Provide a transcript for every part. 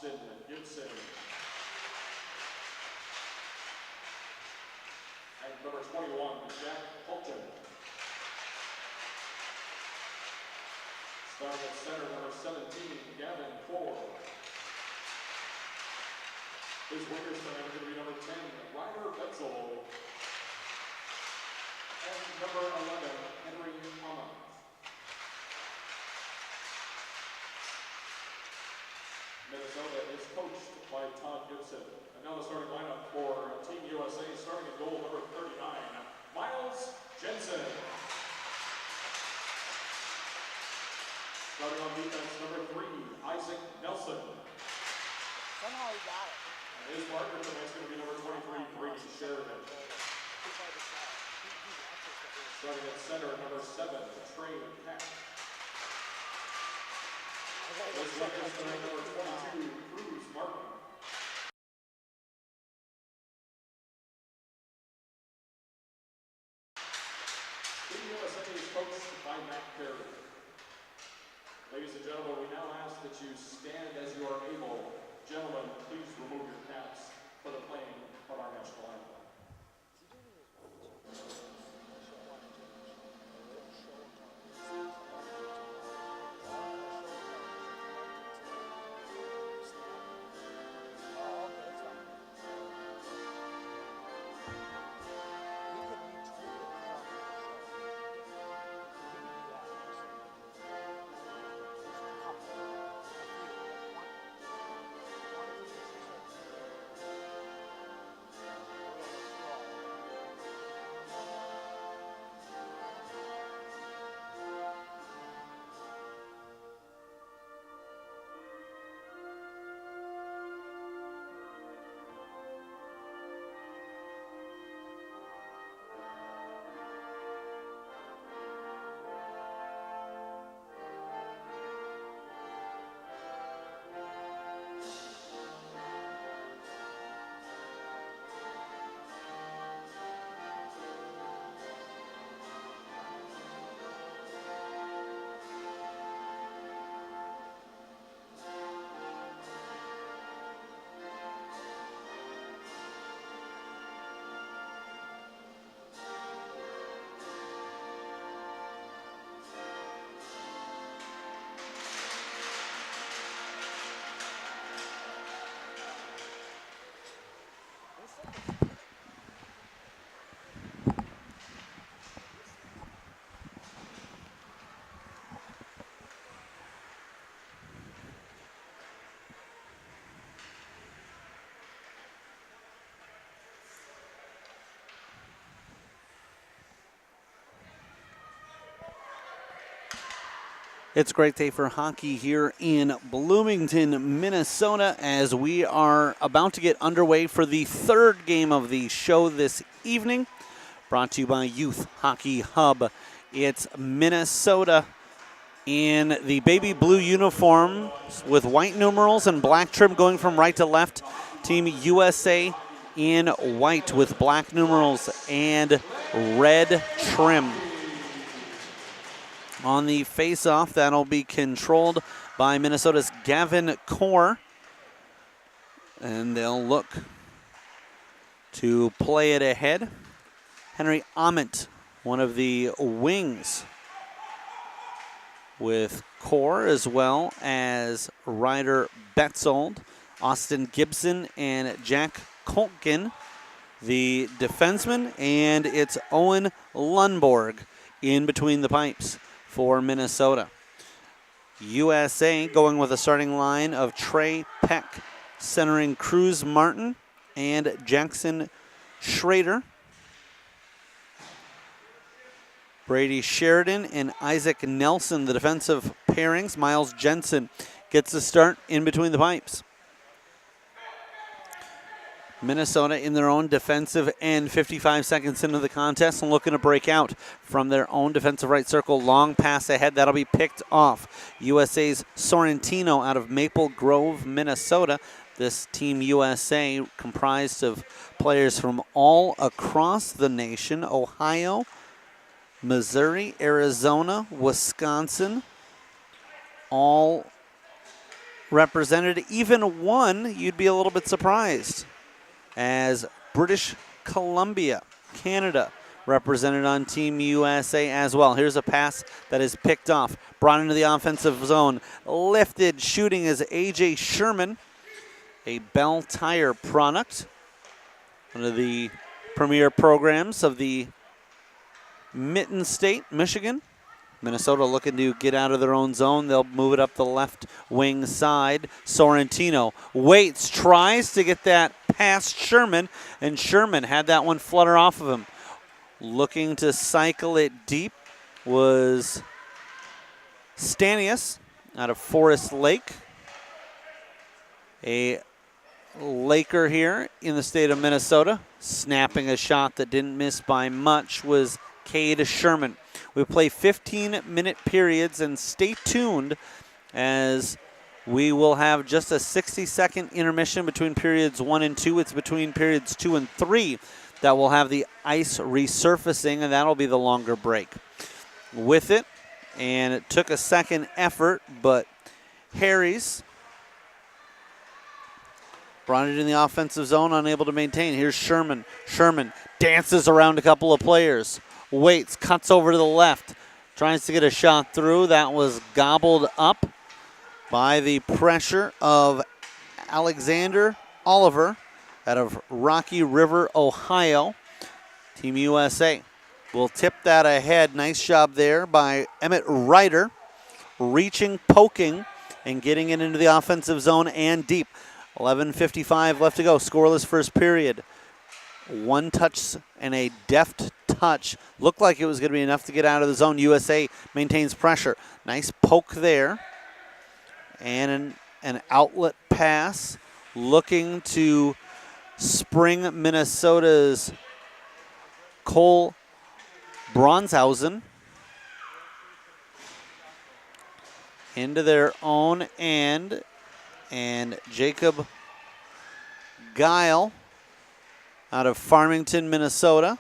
Austin Gibson. And number 21, Jack Fulton. Starting at center, number 17, Gavin Ford. His wingers tonight are going to be number 10, Ryder Betzel. And number 11, Henry Thomas. Minnesota is coached by Todd Gibson. And now the starting lineup for Team USA, starting at goal number 39, Miles Jensen. Starting on defense, number 3, Isaac Nelson. Somehow he got it. And his partner tonight is going to be number 23, Brady Sheridan. Starting at center, number 7, Trey Peck. This wingers tonight, number 22, Cruz Martin. Team USA is coached by Matt Perry. Ladies and gentlemen, we now ask that you stand as you are able. Gentlemen, please remove your caps for the playing of our national anthem. It's a great day for hockey here in Bloomington, Minnesota, as we are about to get underway for the third game of the show this evening. Brought to you by Youth Hockey Hub. It's Minnesota in the baby blue uniform with white numerals and black trim going from right to left. Team USA in white with black numerals and red trim. On the face-off, that'll be controlled by Minnesota's Gavin Core. And they'll look to play it ahead. Henry Ament, one of the wings, with Core as well as Ryder Betzold, Austin Gibson, and Jack Kolkin, the defenseman, and it's Owen Lundborg in between the pipes for Minnesota. USA going with a starting line of Trey Peck, centering Cruz Martin and Jackson Schrader. Brady Sheridan and Isaac Nelson, the defensive pairings. Miles Jensen gets the start in between the pipes. Minnesota in their own defensive end, 55 seconds into the contest, and looking to break out from their own defensive right circle. Long pass ahead, that'll be picked off. USA's Sorrentino out of Maple Grove, Minnesota. This Team USA comprised of players from all across the nation: Ohio, Missouri, Arizona, Wisconsin, all represented. Even one, you'd be a little bit surprised, as British Columbia, Canada, represented on Team USA as well. Here's a pass that is picked off, brought into the offensive zone, lifted, shooting is A.J. Sherman, a Bell Tire product, one of the premier programs of the Mitten State, Michigan. Minnesota looking to get out of their own zone. They'll move it up the left wing side. Sorrentino waits, tries to get that past Sherman, and Sherman had that one flutter off of him. Looking to cycle it deep was Stanius out of Forest Lake. A Laker here in the state of Minnesota. Snapping a shot that didn't miss by much was Cade Sherman. We play 15-minute periods, and stay tuned as we will have just a 60-second intermission between periods 1 and 2. It's between periods 2 and 3 that will have the ice resurfacing, and that'll be the longer break. With it, and it took a second effort, but Harries brought it in the offensive zone, unable to maintain. Here's Sherman. Sherman dances around a couple of players. Waits, cuts over to the left, tries to get a shot through. That was gobbled up by the pressure of Alexander Oliver out of Rocky River, Ohio. Team USA will tip that ahead. Nice job there by Emmett Ryder, reaching, poking, and getting it into the offensive zone and deep. 11:55 left to go. Scoreless first period. One touch and a deft touch. Looked like it was going to be enough to get out of the zone. USA maintains pressure. Nice poke there. And an outlet pass. Looking to spring Minnesota's Cole Bronshausen into their own end. And Jacob Guile out of Farmington, Minnesota,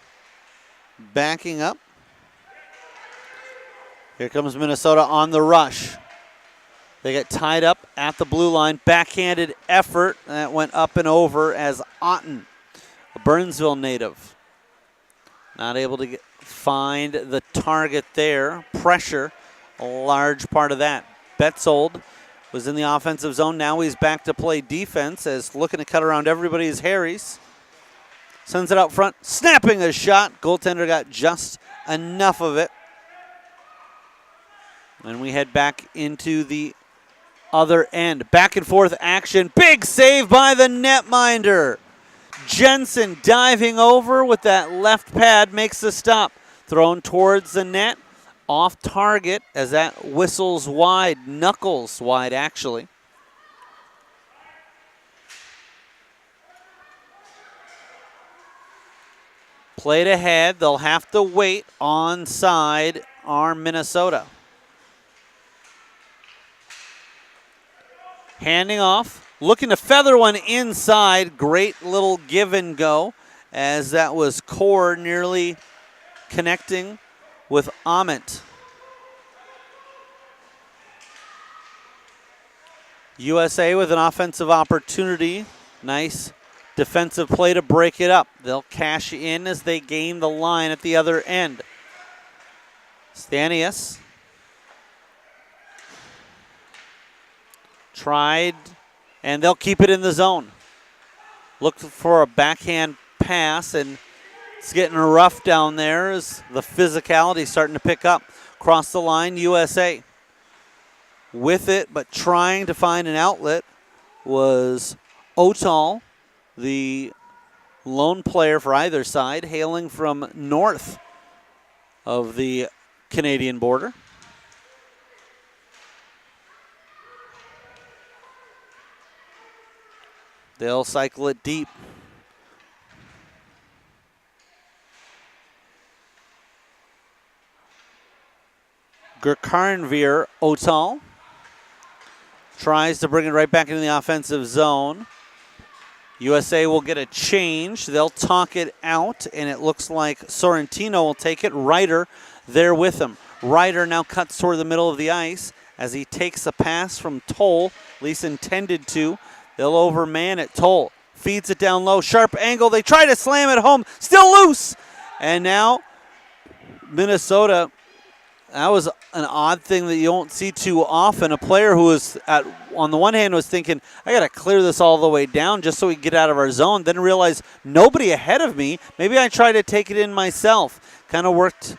backing up. Here comes Minnesota on the rush. They get tied up at the blue line. Backhanded effort that went up and over as Otten, a Burnsville native, not able to find the target there. Pressure, a large part of that. Betzold was in the offensive zone. Now he's back to play defense, as looking to cut around everybody is Harries. Sends it out front, snapping a shot. Goaltender got just enough of it. And we head back into the other end. Back and forth action. Big save by the netminder. Jensen diving over with that left pad makes the stop. Thrown towards the net. Off target as that whistles wide. Knuckles wide, actually. Played ahead. They'll have to wait. Onside are Minnesota. Handing off. Looking to feather one inside. Great little give and go, as that was Core nearly connecting with Amit. USA with an offensive opportunity. Nice defensive play to break it up. They'll cash in as they gain the line at the other end. Stanius tried, and they'll keep it in the zone. Looked for a backhand pass, and it's getting rough down there as the physicality starting to pick up. Across the line, USA with it, but trying to find an outlet was Otal, the lone player for either side, hailing from north of the Canadian border. They'll cycle it deep. Gerkarnveer Otal tries to bring it right back into the offensive zone. USA will get a change. They'll talk it out, and it looks like Sorrentino will take it. Ryder there with him. Ryder now cuts toward the middle of the ice. as he takes a pass from Toll, at least intended to. They'll overman it. Toll feeds it down low. Sharp angle. They try to slam it home. Still loose. And now Minnesota, that was an odd thing that you don't see too often. A player who was, on the one hand, was thinking, I got to clear this all the way down just so we can get out of our zone. Then realized nobody ahead of me. Maybe I try to take it in myself. Kind of worked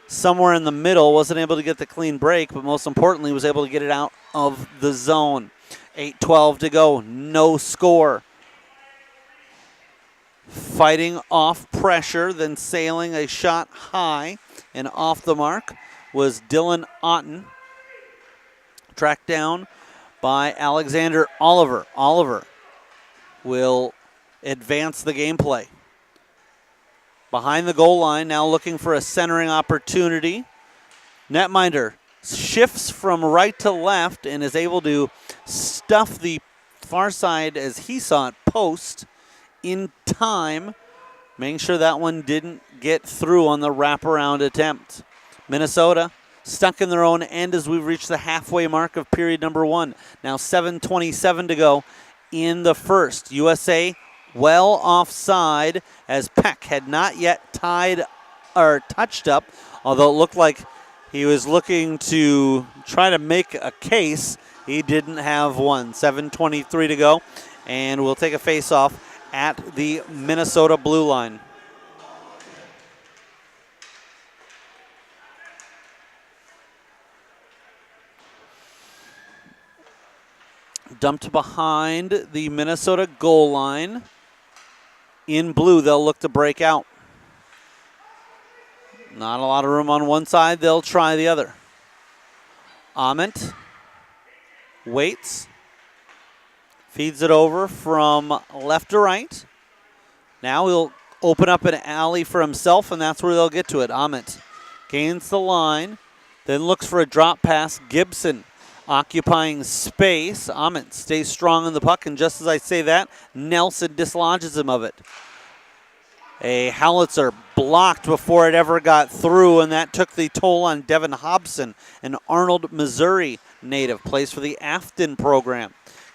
somewhere in the middle. Wasn't able to get the clean break, but most importantly was able to get it out of the zone. 8:12 to go. No score. Fighting off pressure, then sailing a shot high and off the mark was Dylan Otten. Tracked down by Alexander Oliver. Oliver will advance the gameplay. Behind the goal line, now looking for a centering opportunity. Netminder shifts from right to left and is able to stuff the far side, as he saw it, post in time, making sure that one didn't get through on the wraparound attempt. Minnesota stuck in their own end as we've reached the halfway mark of period number 1. Now 7:27 to go in the first. USA well offside as Peck had not yet tied or touched up, although it looked like he was looking to try to make a case. He didn't have one. 7:23 to go, and we'll take a face-off at the Minnesota blue line. Dumped behind the Minnesota goal line. In blue, they'll look to break out. Not a lot of room on one side. They'll try the other. Ament waits. Feeds it over from left to right. Now he'll open up an alley for himself, and that's where they'll get to it. Ament gains the line, then looks for a drop pass. Gibson occupying space. Ament stays strong on the puck, and just as I say that, Nelson dislodges him of it. A howitzer blocked before it ever got through, and that took the toll on Devin Hobson, an Arnold, Missouri native, plays for the Afton program.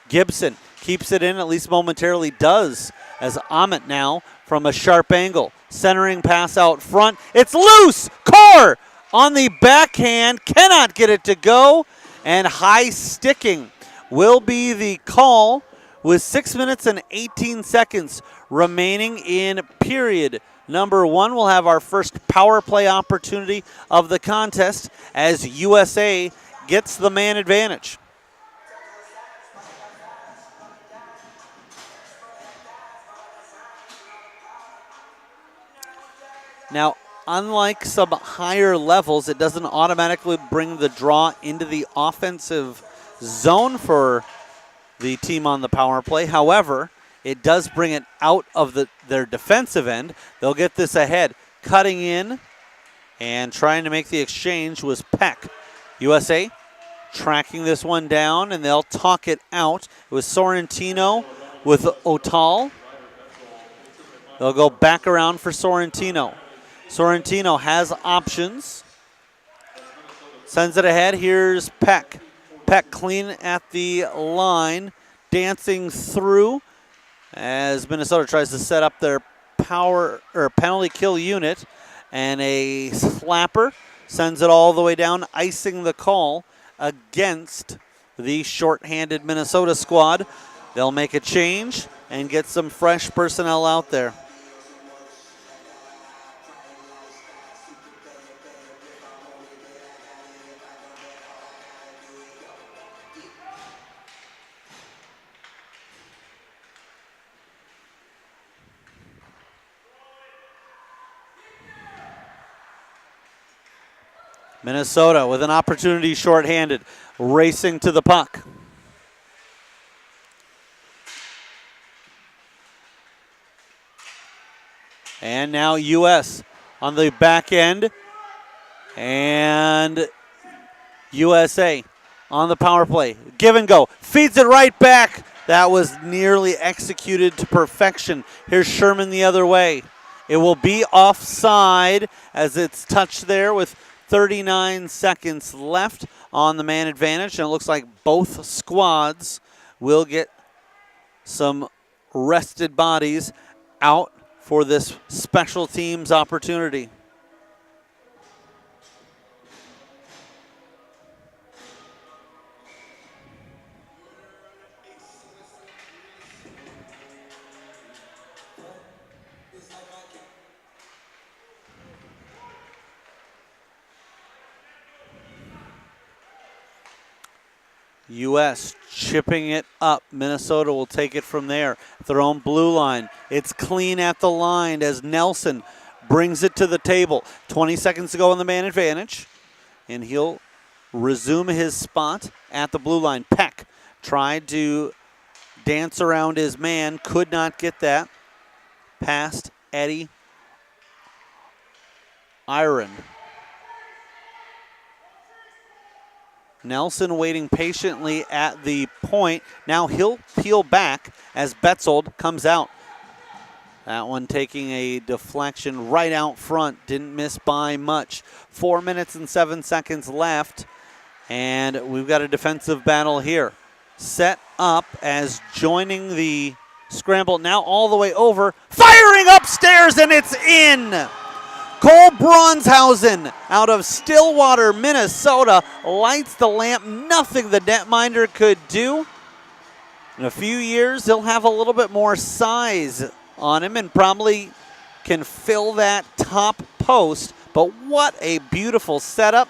Gibson keeps it in, at least momentarily does, as Ament now from a sharp angle. Centering pass out front. It's loose! Core on the backhand, cannot get it to go, and high sticking will be the call with 6 minutes and 18 seconds remaining in period number 1. We'll have our first power play opportunity of the contest as USA gets the man advantage. Now, unlike some higher levels, it doesn't automatically bring the draw into the offensive zone for the team on the power play. However, it does bring it out of their defensive end. They'll get this ahead. Cutting in and trying to make the exchange was Peck. USA tracking this one down, and they'll talk it out. It was Sorrentino with Otal. They'll go back around for Sorrentino. Sorrentino has options. Sends it ahead. Here's Peck. Peck clean at the line. Dancing through as Minnesota tries to set up their power or penalty kill unit. And a slapper sends it all the way down, icing the call against the shorthanded Minnesota squad. They'll make a change and get some fresh personnel out there. Minnesota with an opportunity shorthanded, racing to the puck. And now US on the back end. And USA on the power play. Give and go. Feeds it right back. That was nearly executed to perfection. Here's Sherman the other way. It will be offside as it's touched there with 39 seconds left on the man advantage, and it looks like both squads will get some rested bodies out for this special teams opportunity. U.S. chipping it up. Minnesota will take it from there. Their own blue line. It's clean at the line as Nelson brings it to the table. 20 seconds to go on the man advantage. And he'll resume his spot at the blue line. Peck tried to dance around his man. Could not get that. Past Eddie Iron. Nelson waiting patiently at the point. Now he'll peel back as Betzold comes out. That one taking a deflection right out front. Didn't miss by much. 4 minutes and 7 seconds left. And we've got a defensive battle here. Set up as joining the scramble. Now all the way over. Firing upstairs, and it's in! Cole Bronshausen out of Stillwater, Minnesota, lights the lamp. Nothing the netminder could do. In a few years, he'll have a little bit more size on him and probably can fill that top post. But what a beautiful setup.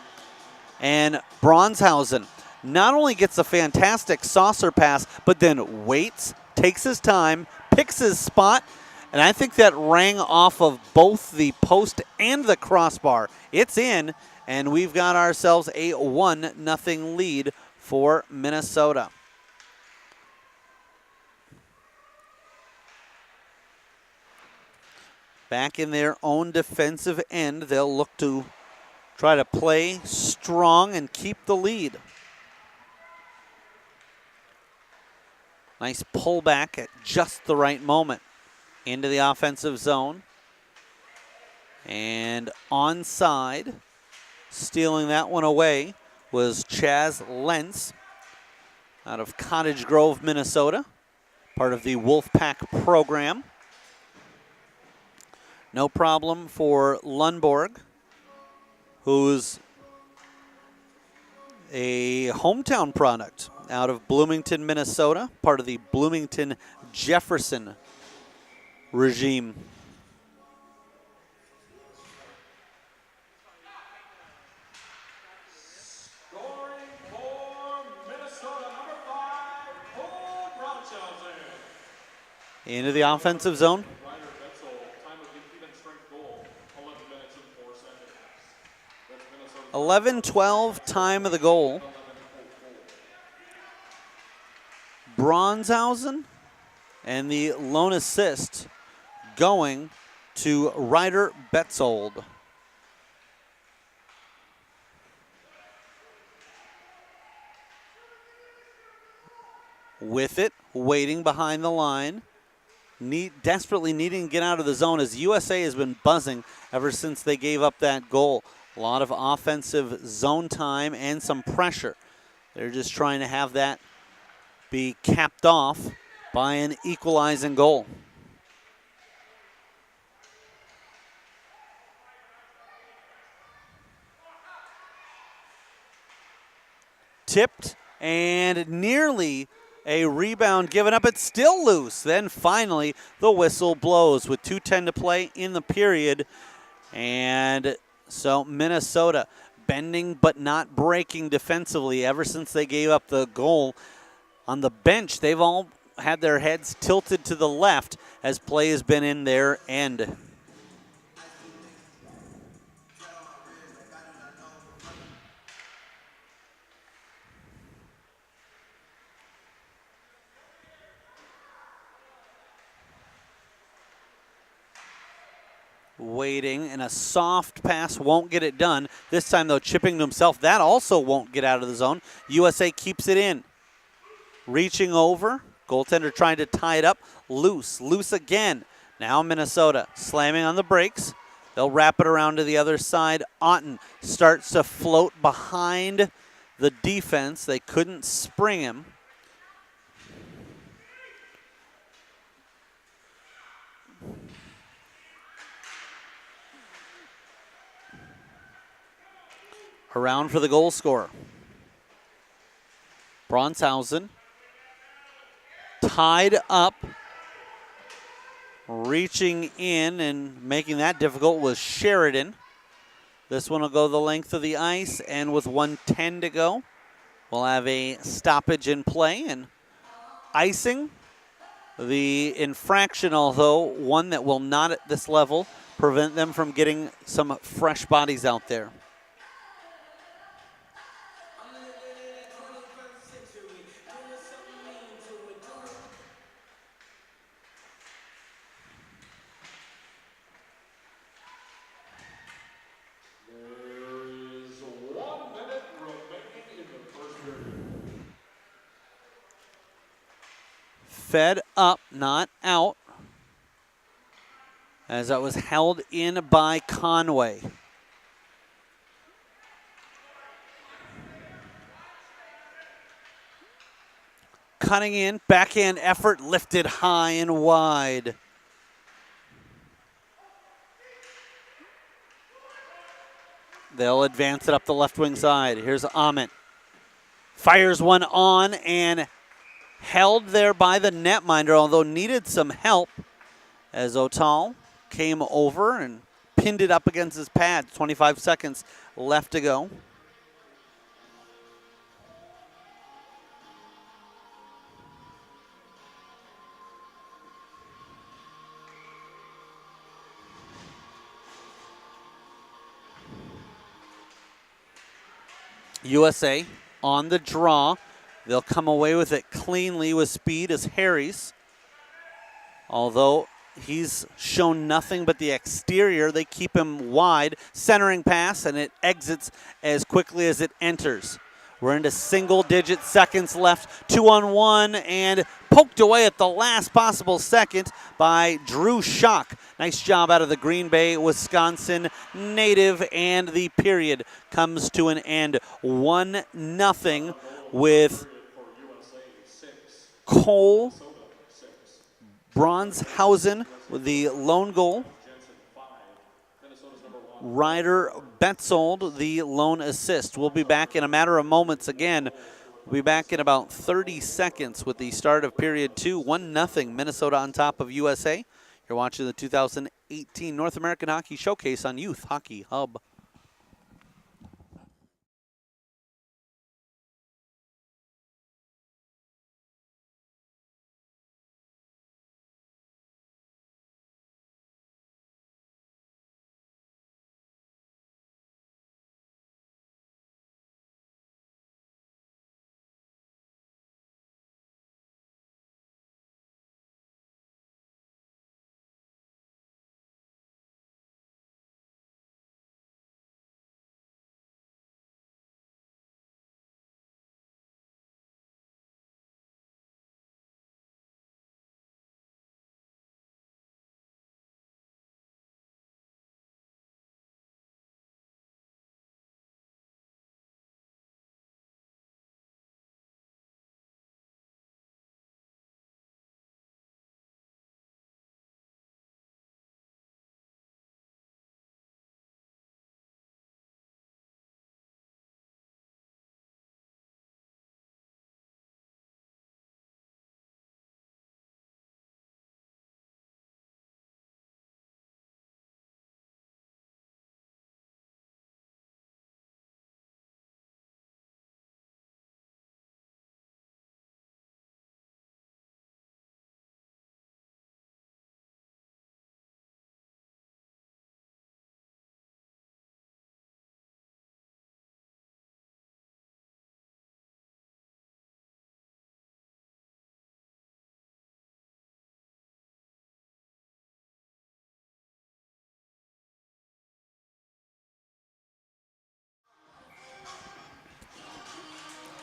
And Bronshausen not only gets a fantastic saucer pass, but then waits, takes his time, picks his spot. And I think that rang off of both the post and the crossbar. It's in, and we've got ourselves a 1-0 lead for Minnesota. Back in their own defensive end, they'll look to try to play strong and keep the lead. Nice pullback at just the right moment. Into the offensive zone. And onside, stealing that one away, was Chaz Lentz out of Cottage Grove, Minnesota, part of the Wolfpack program. No problem for Lundborg, who's a hometown product out of Bloomington, Minnesota, part of the Bloomington Jefferson regime. Scoring for Minnesota, number 5, Cole Bronshausen. Into the offensive zone. Ryder Betzold, time of the even strength goal, 11 minutes and 4 seconds. That's Minnesota's 11-12 time of the goal. 11-0. Bronshausen and the lone assist going to Ryder Betzold. With it, waiting behind the line, desperately needing to get out of the zone as USA has been buzzing ever since they gave up that goal. A lot of offensive zone time and some pressure. They're just trying to have that be capped off by an equalizing goal. Tipped and nearly a rebound given up. It's still loose. Then finally the whistle blows with 2:10 to play in the period. And so Minnesota bending but not breaking defensively ever since they gave up the goal. On the bench, they've all had their heads tilted to the left as play has been in their end. Waiting, and a soft pass won't get it done. This time, though, chipping to himself. That also won't get out of the zone. USA keeps it in. Reaching over. Goaltender trying to tie it up. Loose again. Now Minnesota slamming on the brakes. They'll wrap it around to the other side. Otten starts to float behind the defense. They couldn't spring him. Around for the goal scorer. Bronshausen tied up. Reaching in and making that difficult was Sheridan. This one will go the length of the ice, and with 1:10 to go, we'll have a stoppage in play and icing. The infraction, although one that will not at this level prevent them from getting some fresh bodies out there. Fed up, not out, as that was held in by Conway. Cutting in, backhand effort, lifted high and wide. They'll advance it up the left wing side. Here's Ament. Fires one on and held there by the netminder, although needed some help as Otal came over and pinned it up against his pad. 25 seconds left to go. USA on the draw. They'll come away with it cleanly with speed as Harries. Although he's shown nothing but the exterior, they keep him wide. Centering pass, and it exits as quickly as it enters. We're into single-digit seconds left. 2-on-1, and poked away at the last possible second by Drew Schock. Nice job out of the Green Bay, Wisconsin native, and the period comes to an end. 1-0 with Cole Bronshausen with the lone goal. Ryder Betzold, the lone assist. We'll be back in a matter of moments again. We'll be back in about 30 seconds with the start of period 2. 1-0 Minnesota on top of USA. You're watching the 2018 North American Hockey Showcase on Youth Hockey Hub.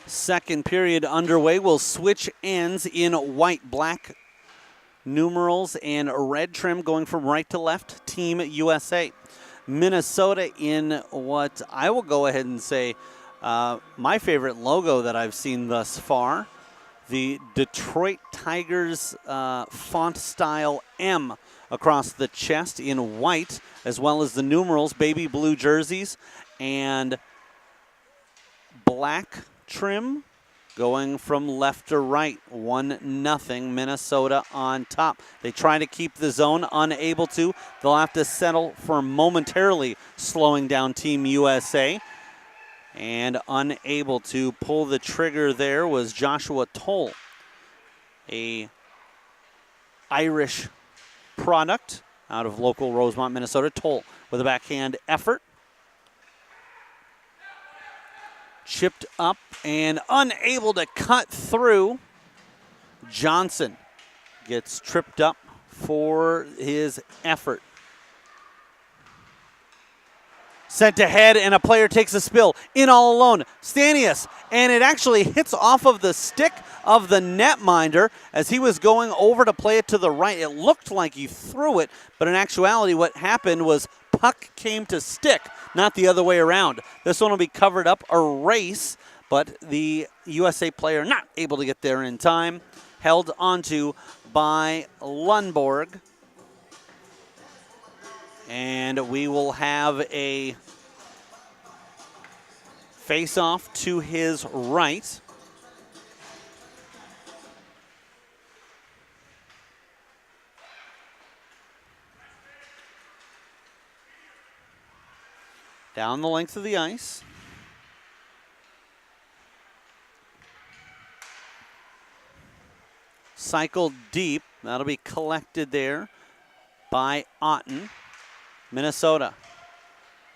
Second period underway. We'll switch ends in white, black numerals and red trim going from right to left. Team USA. Minnesota in what I will go ahead and say my favorite logo that I've seen thus far. The Detroit Tigers font style M across the chest in white, as well as the numerals, baby blue jerseys, and black trim going from left to right. 1-0 Minnesota on top. They try to keep the zone, unable to. They'll have to settle for momentarily slowing down Team USA. And unable to pull the trigger there was Joshua Toll, a Irish product out of local Rosemont, Minnesota. Toll with a backhand effort. Chipped up and unable to cut through. Johnson gets tripped up for his effort. Sent ahead, and a player takes a spill. In all alone, Stanius, and it actually hits off of the stick of the netminder as he was going over to play it to the right. It looked like he threw it, but in actuality what happened was puck came to stick, not the other way around. This one will be covered up, a race, but the USA player not able to get there in time. Held onto by Lundborg. And we will have a face-off to his right. Down the length of the ice. Cycled deep. That'll be collected there by Otten. Minnesota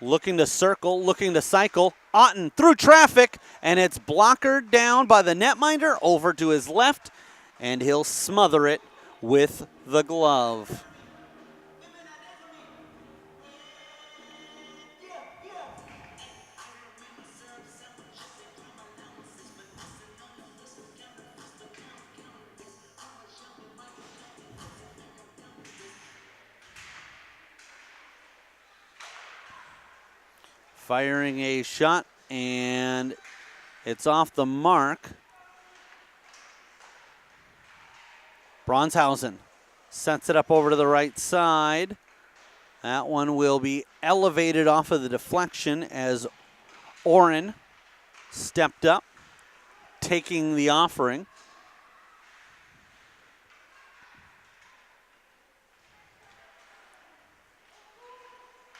looking to circle, looking to cycle. Otten through traffic, and it's blockered down by the netminder over to his left, and he'll smother it with the glove. Firing a shot, and it's off the mark. Bronshausen sets it up over to the right side. That one will be elevated off of the deflection as Oren stepped up, taking the offering.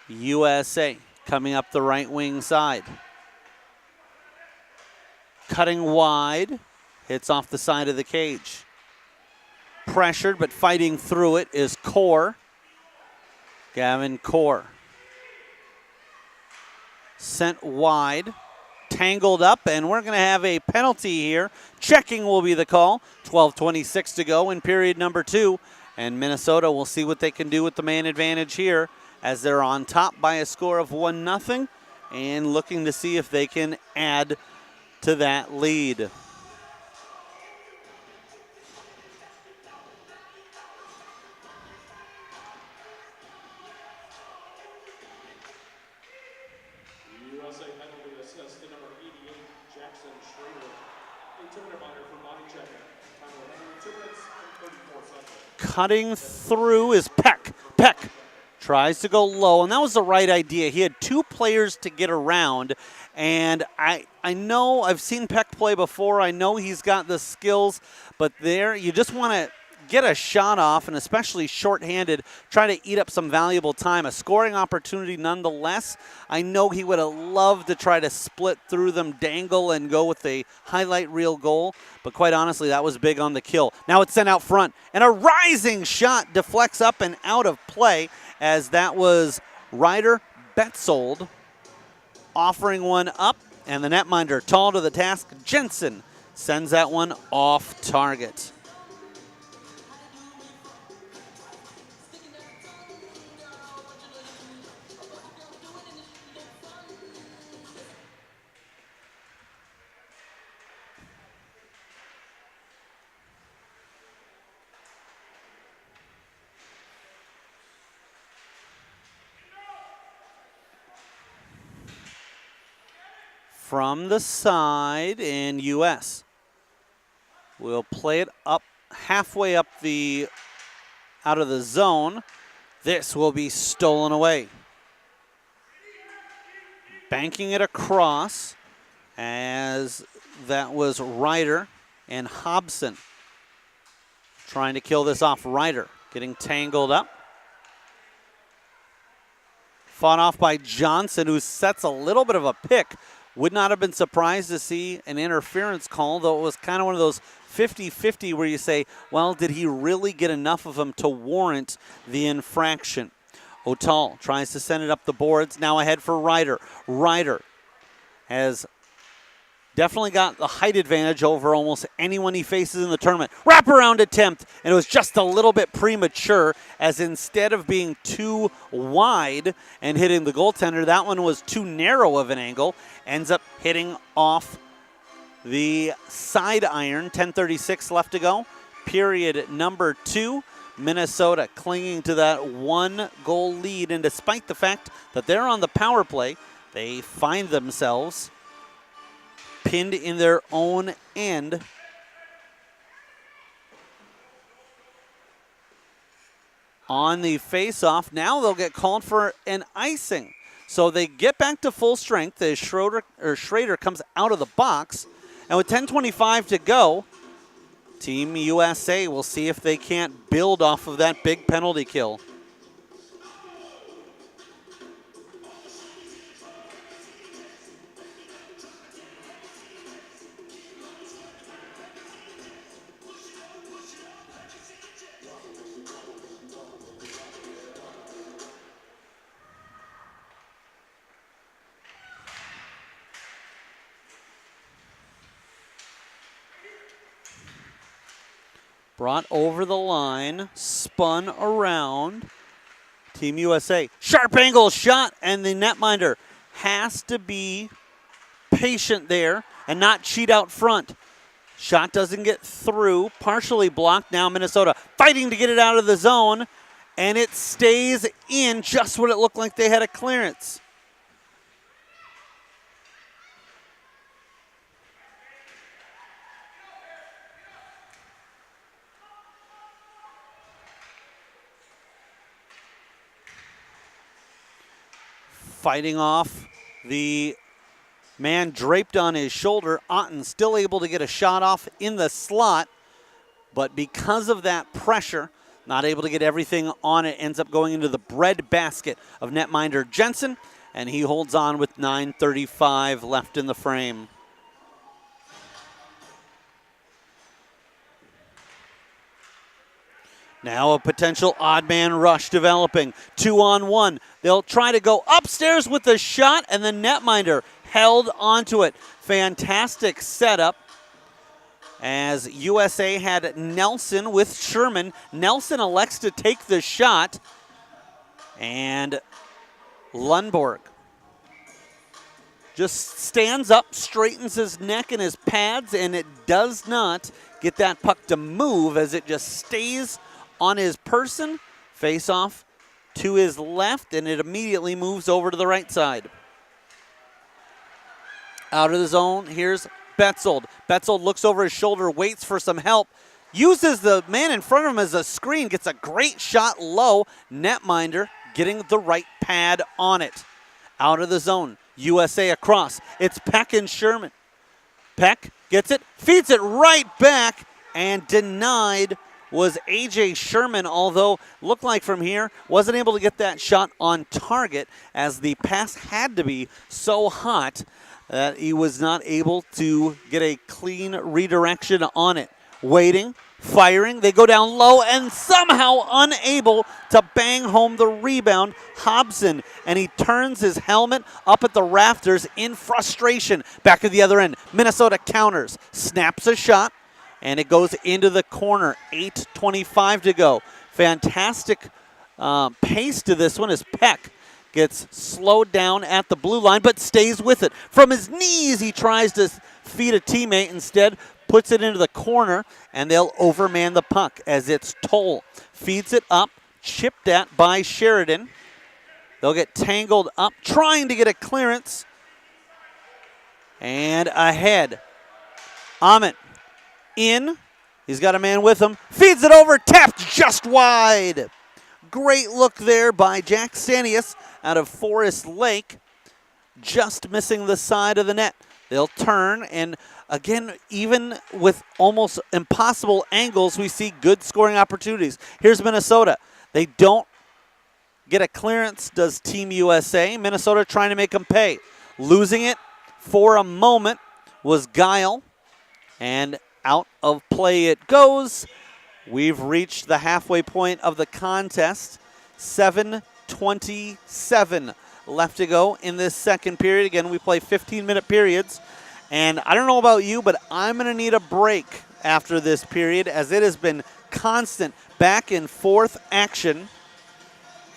USA coming up the right wing side. Cutting wide, hits off the side of the cage. Pressured, but fighting through it is Core. Gavin Core. Sent wide, tangled up, and we're going to have a penalty here. Checking will be the call. 12:26 to go in period number 2, and Minnesota will see what they can do with the man advantage here, as they're on top by a score of 1-0 and looking to see if they can add to that lead. USA penalty assist to number 88, Jackson Schrader. A 2-minute minor for body checking. Time of 2 minutes and 34 seconds. Cutting through is Peck. Peck tries to go low, and that was the right idea. He had 2 players to get around, and I know I've seen Peck play before. I know he's got the skills, but there you just want to get a shot off, and especially shorthanded, try to eat up some valuable time. A scoring opportunity nonetheless. I know he would have loved to try to split through them, dangle, and go with a highlight reel goal, but quite honestly, that was big on the kill. Now it's sent out front, and a rising shot deflects up and out of play, as that was Ryder Betzold offering one up, and the netminder tall to the task. Jensen sends that one off target. from the side in US. We'll play it up halfway up out of the zone. This will be stolen away. Banking it across as that was Ryder and Hobson. Trying to kill this off. Ryder getting tangled up. Fought off by Johnson, who sets a little bit of a pick. Would not have been surprised to see an interference call, though it was kind of one of those 50-50 where you say, well, did he really get enough of him to warrant the infraction? O'Toole tries to send it up the boards, now ahead for Ryder. Ryder has definitely got the height advantage over almost anyone he faces in the tournament. Wraparound attempt, and it was just a little bit premature, as instead of being too wide and hitting the goaltender, that one was too narrow of an angle. Ends up hitting off the side iron. 10:36 left to go. Period number 2. Minnesota clinging to that 1-goal lead, and despite the fact that they're on the power play, they find themselves pinned in their own end. On the face-off, now they'll get called for an icing. So they get back to full strength as Schrader comes out of the box. And with 10:25 to go, Team USA will see if they can't build off of that big penalty kill. Brought over the line, spun around. Team USA, sharp angle shot, and the netminder has to be patient there and not cheat out front. Shot doesn't get through, partially blocked. Now Minnesota fighting to get it out of the zone, and it stays in just when it looked like they had a clearance. Fighting off the man draped on his shoulder. Otten still able to get a shot off in the slot, but because of that pressure, not able to get everything on it, ends up going into the bread basket of netminder Jensen, and he holds on with 9:35 left in the frame. Now a potential odd man rush developing. 2-on-1. They'll try to go upstairs with the shot, and the netminder held onto it. Fantastic setup as USA had Nelson with Sherman. Nelson elects to take the shot, and Lundborg just stands up, straightens his neck and his pads, and it does not get that puck to move as it just stays on his person. Face off to his left, and it immediately moves over to the right side. Out of the zone, here's Betzold. Betzold looks over his shoulder, waits for some help, uses the man in front of him as a screen, gets a great shot low. Netminder getting the right pad on it. Out of the zone, USA across. It's Peck and Sherman. Peck gets it, feeds it right back, and denied was A.J. Sherman, although looked like from here wasn't able to get that shot on target as the pass had to be so hot that he was not able to get a clean redirection on it. Waiting, firing, they go down low and somehow unable to bang home the rebound. Hobson, and he turns his helmet up at the rafters in frustration. Back at the other end, Minnesota counters, snaps a shot, and it goes into the corner. 8:25 to go. Fantastic pace to this one as Peck gets slowed down at the blue line, but stays with it. From his knees, he tries to feed a teammate. Instead, puts it into the corner, and they'll overman the puck as it's Toll. Feeds it up, chipped at by Sheridan. They'll get tangled up, trying to get a clearance. And ahead. Amit in. He's got a man with him. Feeds it over. Tapped just wide. Great look there by Jack Stanius out of Forest Lake. Just missing the side of the net. They'll turn, and again, even with almost impossible angles, we see good scoring opportunities. Here's Minnesota. They don't get a clearance, does Team USA. Minnesota trying to make them pay. Losing it for a moment was Guile, and out of play it goes. We've reached the halfway point of the contest. 7:27 left to go in this second period. Again, we play 15-minute periods. And I don't know about you, but I'm going to need a break after this period, as it has been constant back and forth action.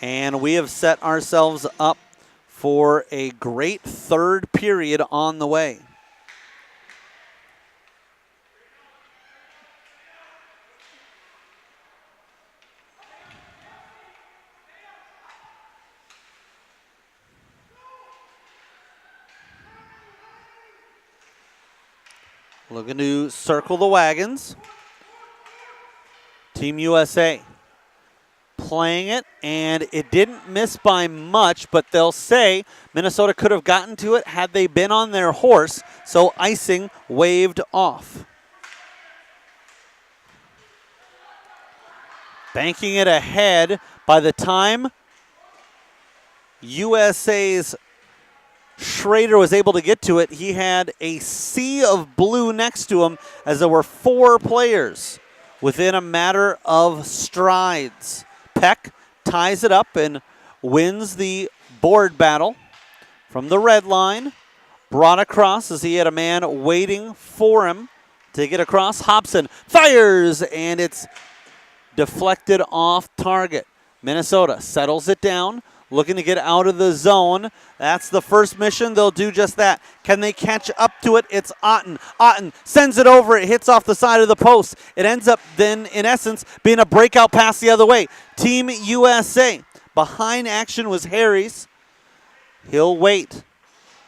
And we have set ourselves up for a great third period on the way. Looking to circle the wagons. Team USA playing it, and it didn't miss by much, but they'll say Minnesota could have gotten to it had they been on their horse, so icing waved off. Banking it ahead. By the time USA's Schrader was able to get to it, he had a sea of blue next to him, as there were 4 players within a matter of strides. Peck ties it up and wins the board battle from the red line. Brought across as he had a man waiting for him to get across. Hobson fires, and it's deflected off target. Minnesota settles it down, looking to get out of the zone. That's the first mission. They'll do just that. Can they catch up to it? It's Otten. Otten sends it over. It hits off the side of the post. It ends up then, in essence, being a breakout pass the other way. Team USA. Behind action was Harries. He'll wait.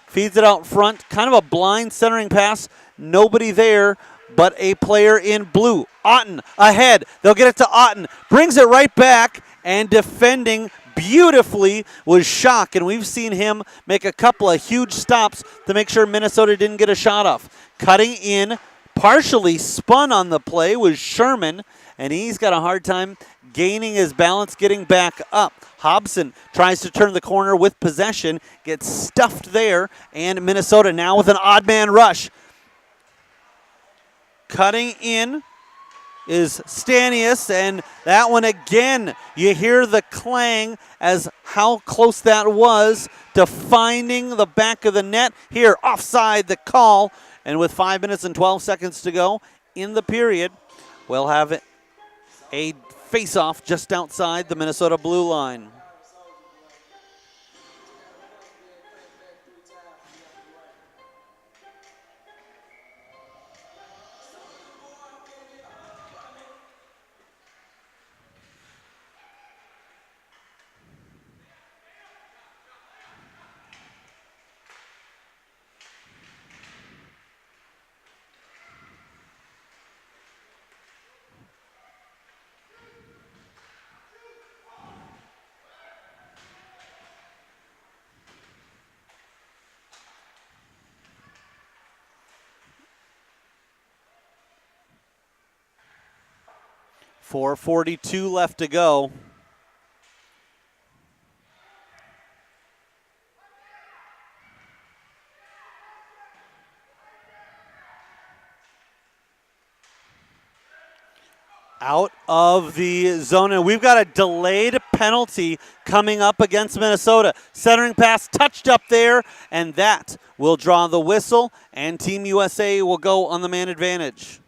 Feeds it out front. Kind of a blind centering pass. Nobody there but a player in blue. Otten ahead. They'll get it to Otten. Brings it right back, and defending beautifully was Schock, and we've seen him make a couple of huge stops to make sure Minnesota didn't get a shot off. Cutting in, partially spun on the play, was Sherman, and he's got a hard time gaining his balance, getting back up. Hobson tries to turn the corner with possession, gets stuffed there, and Minnesota now with an odd man rush. Cutting in is Stanius, and that one again, you hear the clang as how close that was to finding the back of the net. Here, offside the call, and with 5 minutes and 12 seconds to go in the period, we'll have a face-off just outside the Minnesota blue line. .442 left to go. Out of the zone, and we've got a delayed penalty coming up against Minnesota. Centering pass touched up there, and that will draw the whistle, and Team USA will go on the man advantage.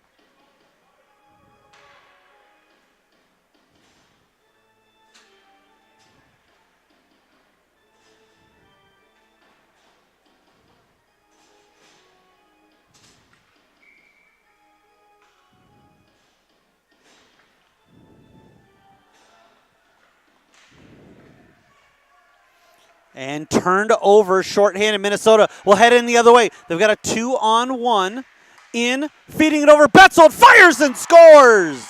and turned over, shorthanded. Minnesota will head in the other way. They've got a 2-on-1 in, feeding it over. Betzold fires and scores.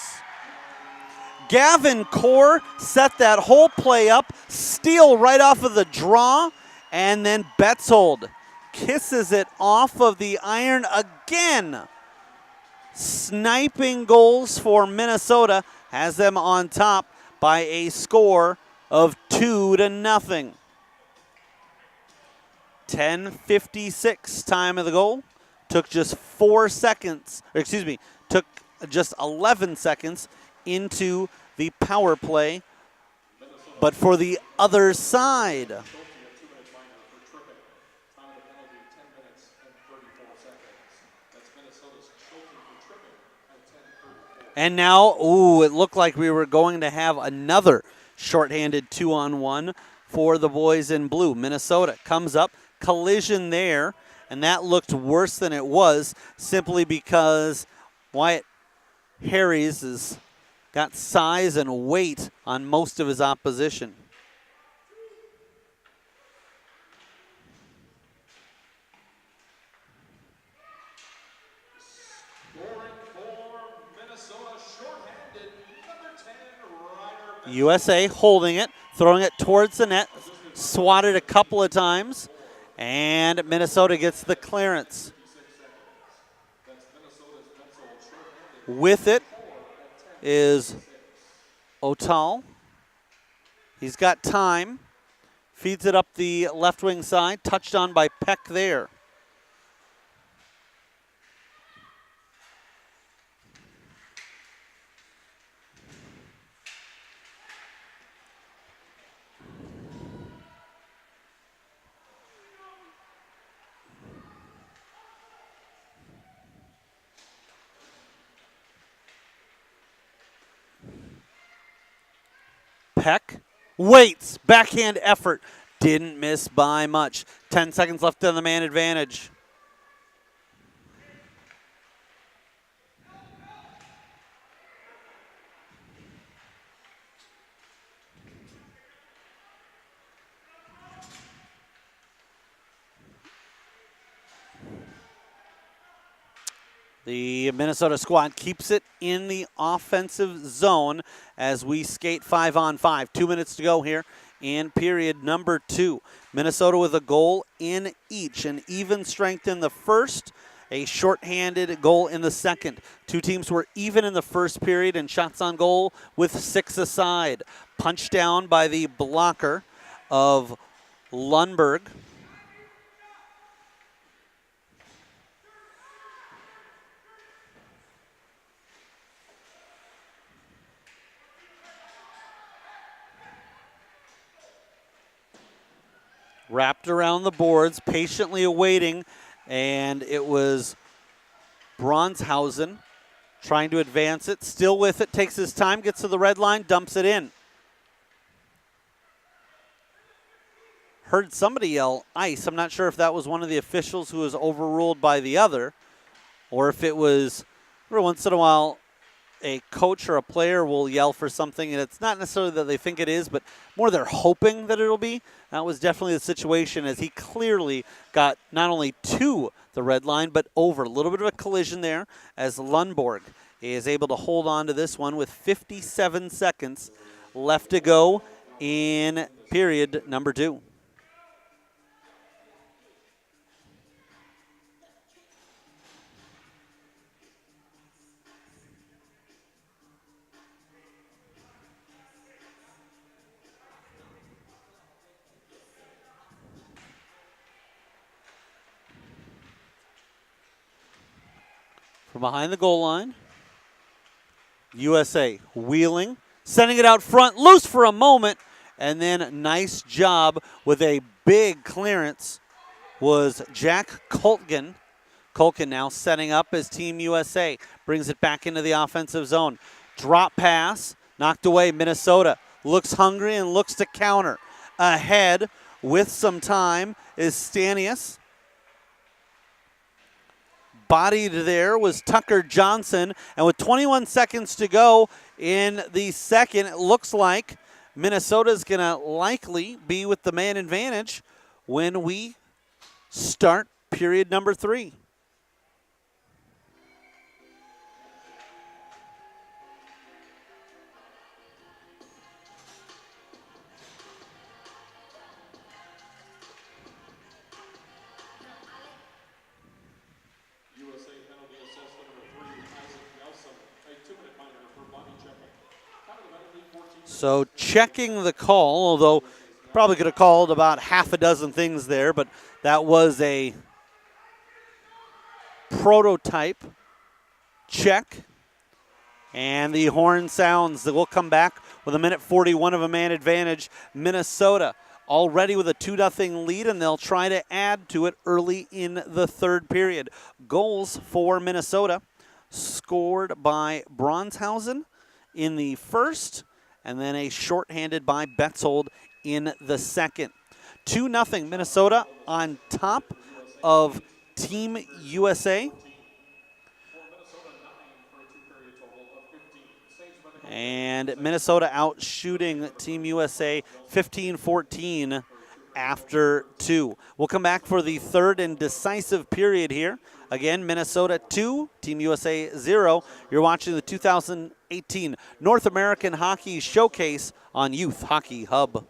Gavin Core set that whole play up, steal right off of the draw, and then Betzold kisses it off of the iron again. Sniping goals for Minnesota, has them on top by a score of 2-0. 10:56 time of the goal. Took just 4 seconds, took just 11 seconds into the power play. But for the other side, and now, it looked like we were going to have another shorthanded 2-on-1 for the boys in blue. Minnesota comes up, collision there, and that looked worse than it was simply because Wyatt Harries has got size and weight on most of his opposition. USA holding it, throwing it towards the net, swatted a couple of times, and Minnesota gets the clearance. With it is Otal. He's got time, feeds it up the left wing side, touched on by Peck there. Peck waits, backhand effort, didn't miss by much. 10 seconds left on the man advantage. The Minnesota squad keeps it in the offensive zone as we skate 5-on-5. 2 minutes to go here in period number 2. Minnesota with a goal in each. An even strength in the first, a shorthanded goal in the second. Two teams were even in the first period and shots on goal with 6 aside. Punched down by the blocker of Lundberg. Wrapped around the boards, patiently awaiting, and it was Bronshausen trying to advance it. Still with it, takes his time, gets to the red line, dumps it in. Heard somebody yell ice. I'm not sure if that was one of the officials who was overruled by the other, or if it was, every once in a while, a coach or a player will yell for something, and it's not necessarily that they think it is, but more they're hoping that it'll be. That was definitely the situation, as he clearly got not only to the red line, but over. A little bit of a collision there as Lundborg is able to hold on to this one with 57 seconds left to go in period number 2. From behind the goal line, USA wheeling, sending it out front, loose for a moment, and then nice job with a big clearance was Jack Koltgen. Koltgen now setting up as Team USA, brings it back into the offensive zone. Drop pass, knocked away. Minnesota looks hungry and looks to counter. Ahead with some time is Stanius. Bodied there was Tucker Johnson, and with 21 seconds to go in the second, it looks like Minnesota's going to likely be with the man advantage when we start period number 3. USA penalty assessed number 3, Isaac Nelson, a 2-minute minor for body checking. Time of the penalty, 14. So checking the call, although probably could have called about half a dozen things there, but that was a prototype check. And the horn sounds. We'll come back with 1:41 of a man advantage. Minnesota already with a 2-0 lead, and they'll try to add to it early in the third period. Goals for Minnesota scored by Bronshausen in the first, and then a shorthanded by Betzold in the second. 2-0 Minnesota on top of Team USA. And Minnesota out shooting Team USA 15-14 after 2. We'll come back for the third and decisive period here. Again, Minnesota 2, Team USA 0. You're watching the 2018 North American Hockey Showcase on Youth Hockey Hub.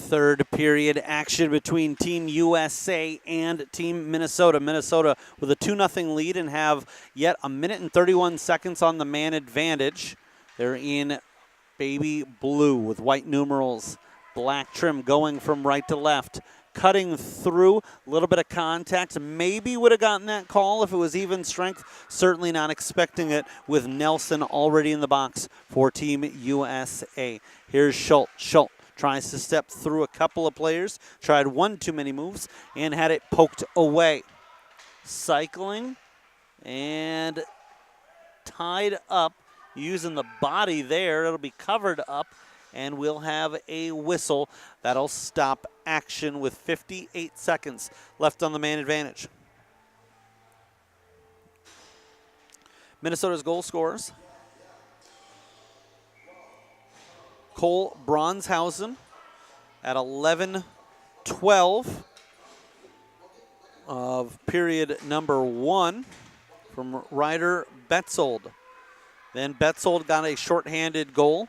Third period action between Team USA and Team Minnesota. Minnesota with a 2-0 lead and have yet 1 minute and 31 seconds on the man advantage. They're in baby blue with white numerals, black trim going from right to left. Cutting through, a little bit of contact. Maybe would have gotten that call if it was even strength. Certainly not expecting it with Nelson already in the box for Team USA. Here's Schultz. Schultz tries to step through a couple of players. Tried one too many moves and had it poked away. Cycling and tied up using the body there. It'll be covered up and we'll have a whistle. That'll stop action with 58 seconds left on the man advantage. Minnesota's goal scorers: Cole Bronshausen at 11:12 of period number 1 from Ryder Betzold. Then Betzold got a shorthanded goal.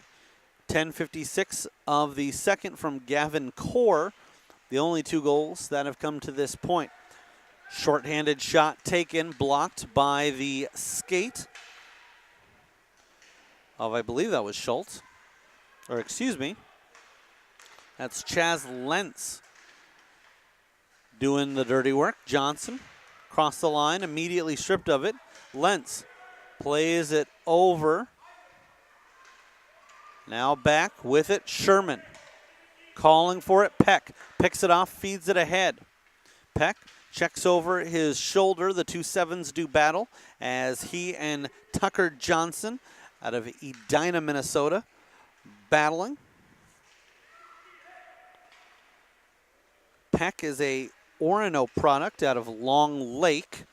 10:56 of the second from Gavin Core. The only 2 goals that have come to this point. Shorthanded shot taken, blocked by the skate of, I believe that was Schultz. Or excuse me, that's Chaz Lentz doing the dirty work. Johnson crossed the line, immediately stripped of it. Lentz plays it over. Now back with it, Sherman. Calling for it, Peck. Picks it off, feeds it ahead. Peck checks over his shoulder. The 2 sevens do battle as he and Tucker Johnson out of Edina, Minnesota, battling. Peck is a Orono product out of Long Lake.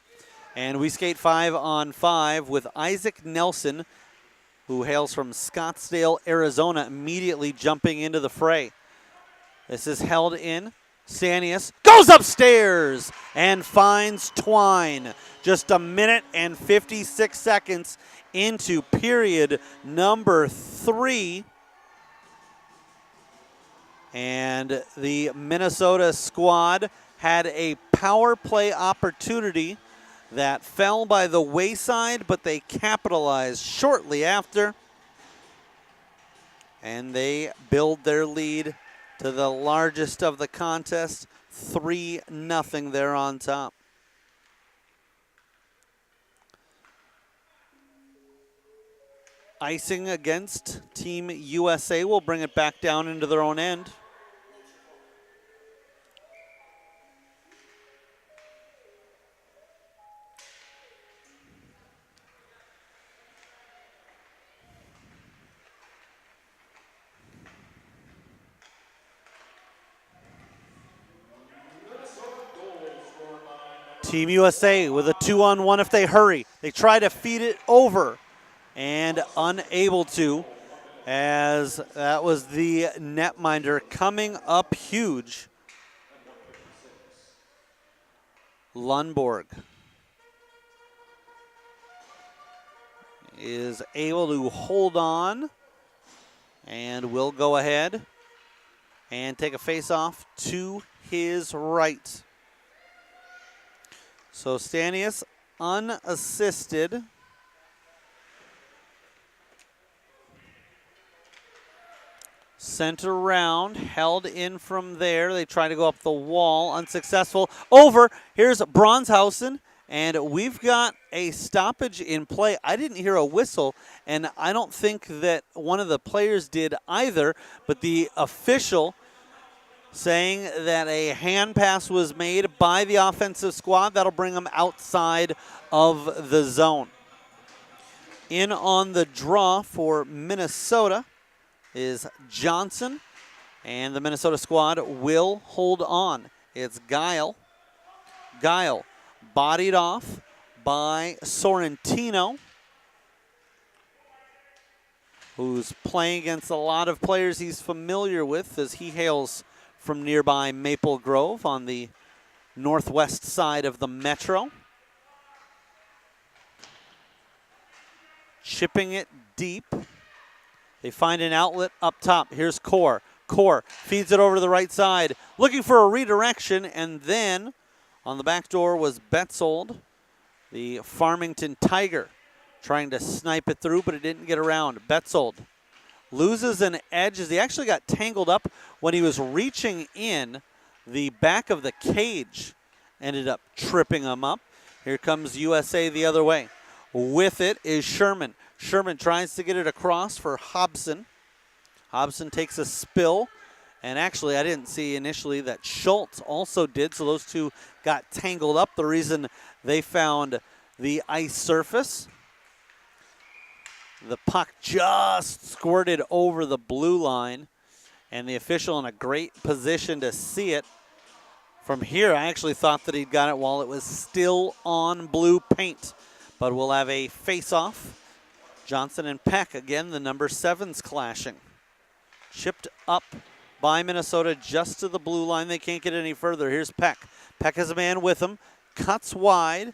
And we skate 5-on-5 with Isaac Nelson, who hails from Scottsdale, Arizona, immediately jumping into the fray. This is held in. Stanius goes upstairs and finds Twine. Just 1 minute and 56 seconds into period number 3. And the Minnesota squad had a power play opportunity that fell by the wayside, but they capitalized shortly after. And they build their lead to the largest of the contest, 3-0 there on top. Icing against Team USA will bring it back down into their own end. Team USA with a 2-on-1 if they hurry. They try to feed it over and unable to, as that was the netminder coming up huge. Lundborg is able to hold on and will go ahead and take a face-off to his right. So Stanius unassisted. Sent around, held in from there. They try to go up the wall, unsuccessful. Over, here's Bronshausen, and we've got a stoppage in play. I didn't hear a whistle, and I don't think that one of the players did either, but the official saying that a hand pass was made by the offensive squad. That'll bring them outside of the zone. In on the draw for Minnesota is Johnson, and the Minnesota squad will hold on. It's Guile. Guile bodied off by Sorrentino, who's playing against a lot of players he's familiar with as he hails from nearby Maple Grove on the northwest side of the metro. Chipping it deep. They find an outlet up top. Here's Core. Core feeds it over to the right side, looking for a redirection, and then on the back door was Betzold, the Farmington Tiger, trying to snipe it through, but it didn't get around. Betzold loses an edge as he actually got tangled up when he was reaching in the back of the cage. Ended up tripping him up. Here comes USA the other way. With it is Sherman. Sherman tries to get it across for Hobson. Hobson takes a spill. And actually, I didn't see initially that Schultz also did, so those two got tangled up. The reason they found the ice surface. The puck just squirted over the blue line, and the official in a great position to see it. From here, I actually thought that he'd got it while it was still on blue paint. But we'll have a face-off. Johnson and Peck, again, the number 7s clashing. Chipped up by Minnesota just to the blue line. They can't get any further. Here's Peck. Peck has a man with him, cuts wide,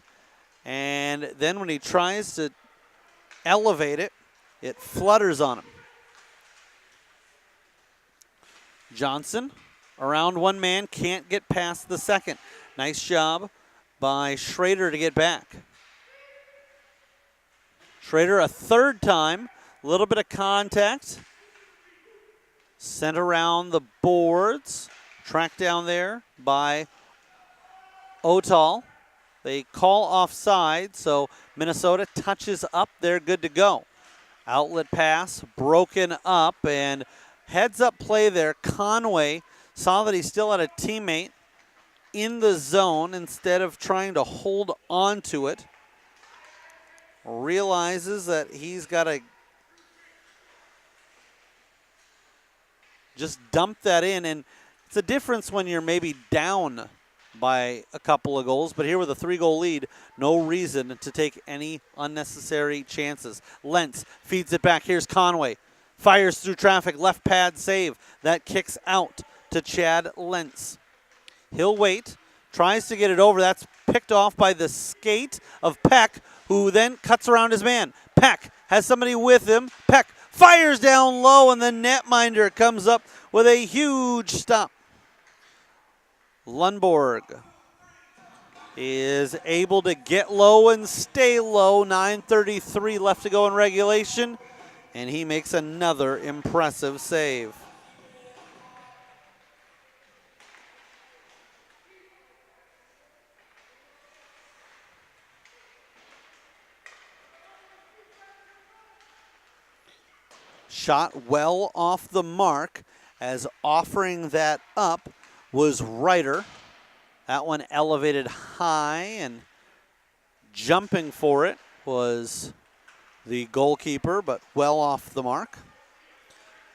and then when he tries to elevate it, it flutters on him. Johnson around one man, can't get past the second. Nice job by Schrader to get back. Schrader a third time, a little bit of contact. Sent around the boards, tracked down there by Otal. They call offside, so Minnesota touches up. They're good to go. Outlet pass broken up, and heads up play there. Conway saw that he still had a teammate in the zone instead of trying to hold on to it. Realizes that he's got to just dump that in, and it's a difference when you're maybe down by a couple of goals, but here with a 3-goal lead, no reason to take any unnecessary chances. Lentz feeds it back. Here's Conway. Fires through traffic, left pad save. That kicks out to Chad Lentz. He'll wait, tries to get it over. That's picked off by the skate of Peck, who then cuts around his man. Peck has somebody with him. Peck fires down low, and the netminder comes up with a huge stop. Lundborg is able to get low and stay low. 9:33 left to go in regulation, and he makes another impressive save. Shot well off the mark, as offering that up was Ryder. That one elevated high, and jumping for it was the goalkeeper, but well off the mark.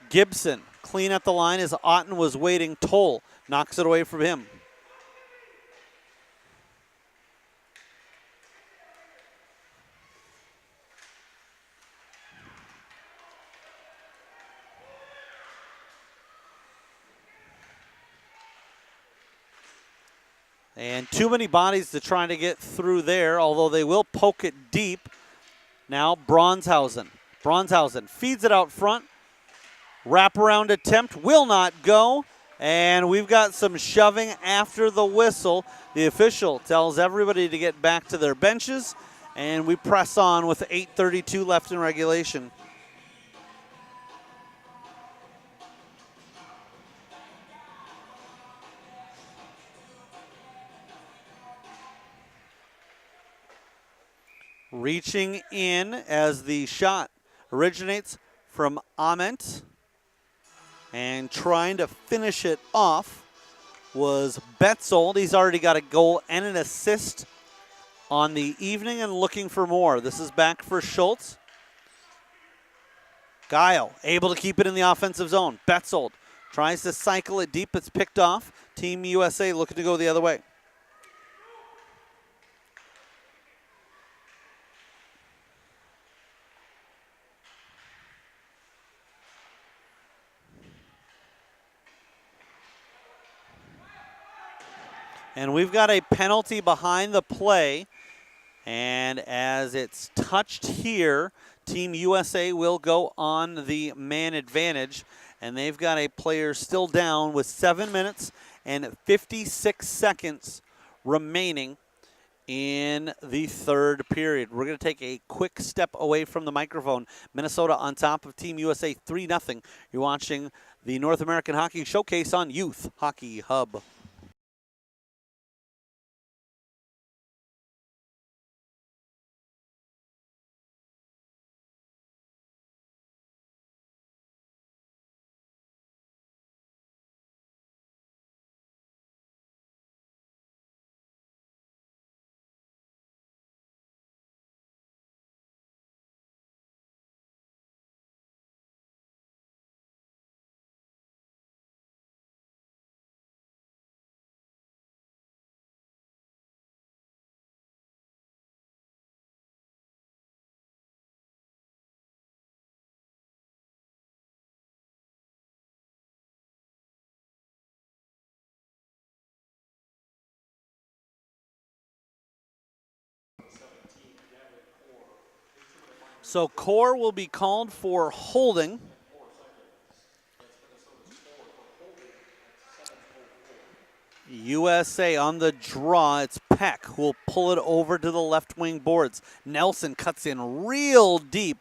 Gibson clean at the line as Otten was waiting. Toll knocks it away from him. And too many bodies to try to get through there, although they will poke it deep. Now Bronshausen. Bronshausen feeds it out front. Wraparound attempt will not go. And we've got some shoving after the whistle. The official tells everybody to get back to their benches. And we press on with 8:32 left in regulation. Reaching in as the shot originates from Ament, and trying to finish it off was Betzold. He's already got a goal and an assist on the evening and looking for more. This is back for Schultz. Guile able to keep it in the offensive zone. Betzold tries to cycle it deep. It's picked off. Team USA looking to go the other way. And we've got a penalty behind the play. And as it's touched here, Team USA will go on the man advantage. and they've got a player still down with 7 minutes and 56 seconds remaining in the third period. We're going to take a quick step away from the microphone. Minnesota on top of Team USA 3-0. You're watching the North American Hockey Showcase on Youth Hockey Hub. So Core will be called for holding. USA on the draw. It's Peck who will pull it over to the left wing boards. Nelson cuts in real deep,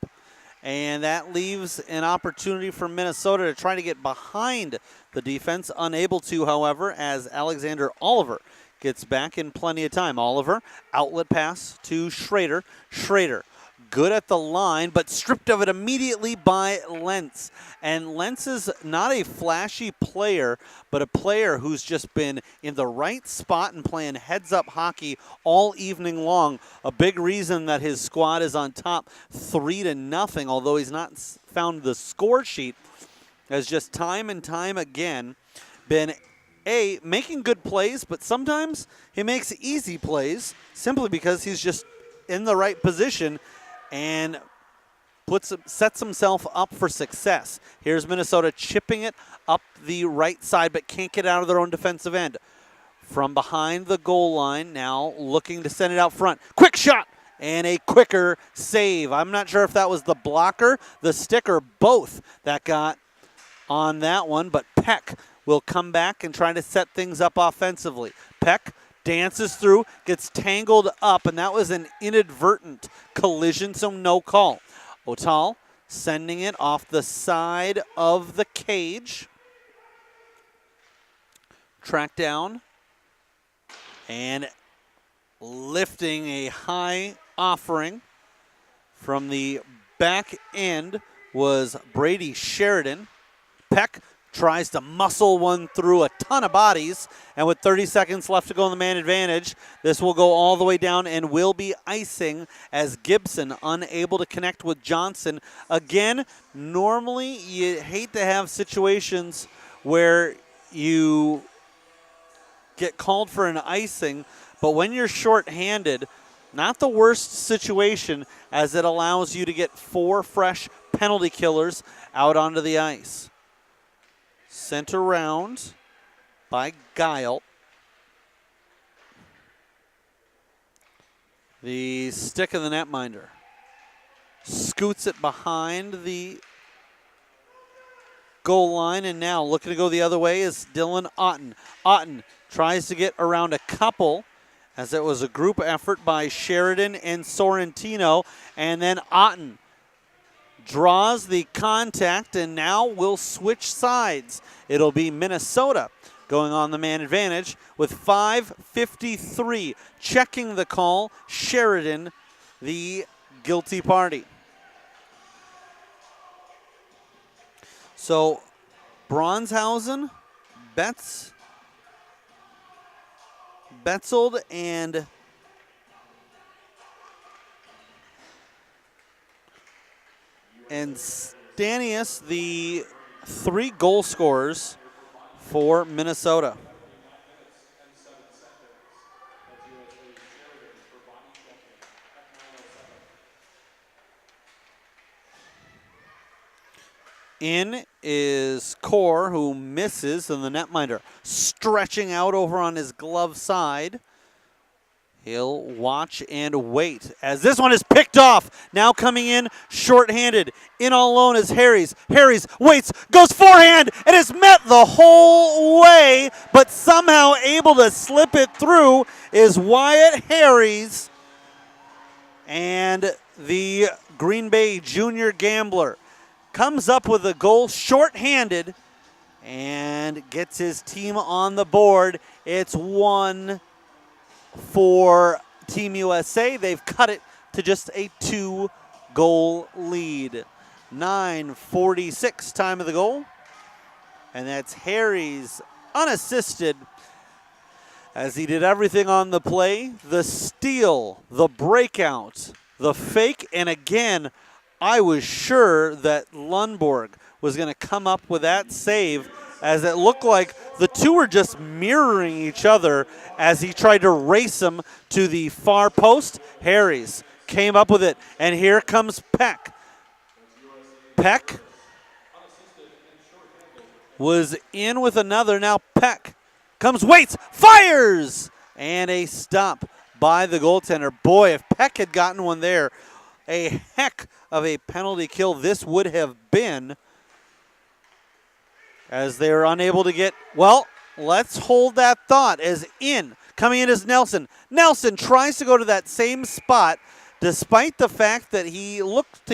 and that leaves an opportunity for Minnesota to try to get behind the defense. Unable to, however, as Alexander Oliver gets back in plenty of time. Oliver, outlet pass to Schrader. Schrader, good at the line, but stripped of it immediately by Lentz. And Lentz is not a flashy player, but a player who's just been in the right spot and playing heads-up hockey all evening long. A big reason that his squad is on top 3-0, although he's not found the score sheet, has just time and time again been making good plays, but sometimes he makes easy plays simply because he's just in the right position and sets himself up for success. Here's Minnesota chipping it up the right side, but can't get out of their own defensive end. From behind the goal line, now looking to send it out front. Quick shot and a quicker save. I'm not sure if that was the blocker, the stick, or both that got on that one, but Peck will come back and try to set things up offensively. Peck dances through, gets tangled up, and that was an inadvertent collision, so no call. Otal sending it off the side of the cage. Tracked down and lifting a high offering from the back end was Brady Sheridan. Peck tries to muscle one through a ton of bodies, and with 30 seconds left to go in the man advantage, this will go all the way down and will be icing as Gibson unable to connect with Johnson. Again, normally you hate to have situations where you get called for an icing, but when you're shorthanded, not the worst situation, as it allows you to get 4 fresh penalty killers out onto the ice. Sent around by Guile. The stick of the netminder. Scoots it behind the goal line, and now looking to go the other way is Dylan Otten. Otten tries to get around a couple, as it was a group effort by Sheridan and Sorrentino, and then Otten draws the contact, and now we'll switch sides. It'll be Minnesota going on the man advantage with 5:53. Checking the call, Sheridan, the guilty party. So Bronshausen, Betzold, and Stanius, the 3 goal scorers for Minnesota. In is Core, who misses, and the netminder stretching out over on his glove side. He'll watch and wait as this one is picked off. Now coming in shorthanded. In all alone is Harries. Harries waits, goes forehand, and is met the whole way, but somehow able to slip it through is Wyatt Harries. And the Green Bay Junior Gambler comes up with a goal shorthanded and gets his team on the board. It's 1 for Team USA. They've cut it to just a 2-goal lead. 9:46 time of the goal. And that's Harries unassisted as he did everything on the play. The steal, the breakout, the fake, and again, I was sure that Lundborg was going to come up with that save, as it looked like the two were just mirroring each other as he tried to race him to the far post. Harries came up with it, and here comes Peck. Peck was in with another. Now Peck comes, waits, fires, and a stop by the goaltender. Boy, if Peck had gotten one there, a heck of a penalty kill this would have been, as they were unable to get, well, let's hold that thought, as coming in is Nelson. Nelson tries to go to that same spot, despite the fact that he looked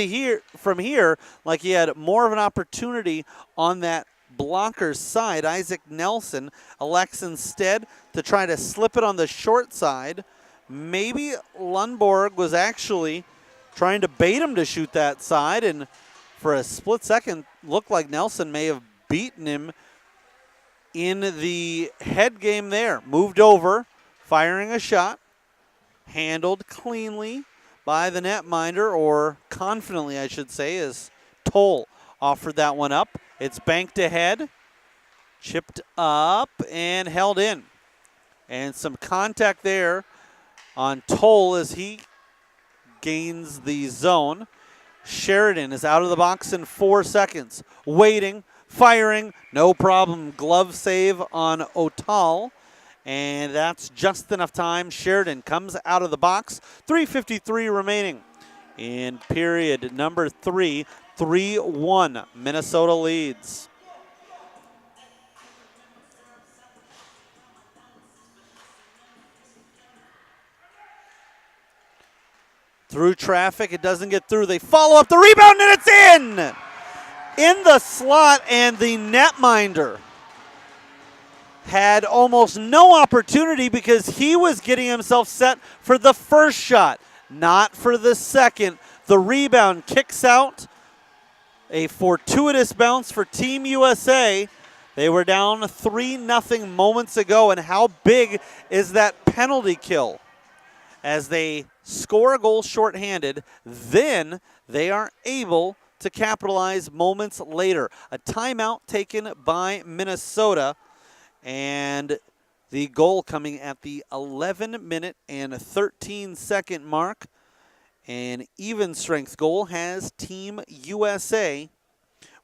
from here like he had more of an opportunity on that blocker's side. Isaac Nelson elects instead to try to slip it on the short side. Maybe Lundborg was actually trying to bait him to shoot that side, and for a split second looked like Nelson may have beaten him in the head game there. Moved over, firing a shot, handled cleanly by the netminder, or confidently I should say, as Toll offered that one up. It's banked ahead, chipped up, and held in. And some contact there on Toll as he gains the zone. Sheridan is out of the box in 4 seconds. Waiting, firing, no problem. Glove save on Otal. And that's just enough time. Sheridan comes out of the box. 3:53 remaining in period number 3. 3-1, Minnesota leads. Through traffic, it doesn't get through. They follow up the rebound, and it's in! In the slot, and the netminder had almost no opportunity because he was getting himself set for the first shot, not for the second. The rebound kicks out. A fortuitous bounce for Team USA. They were down 3-0 moments ago, and how big is that penalty kill? As they score a goal shorthanded, then they are able to capitalize moments later. A timeout taken by Minnesota, and the goal coming at the 11-minute and 13-second mark. An even strength goal has Team USA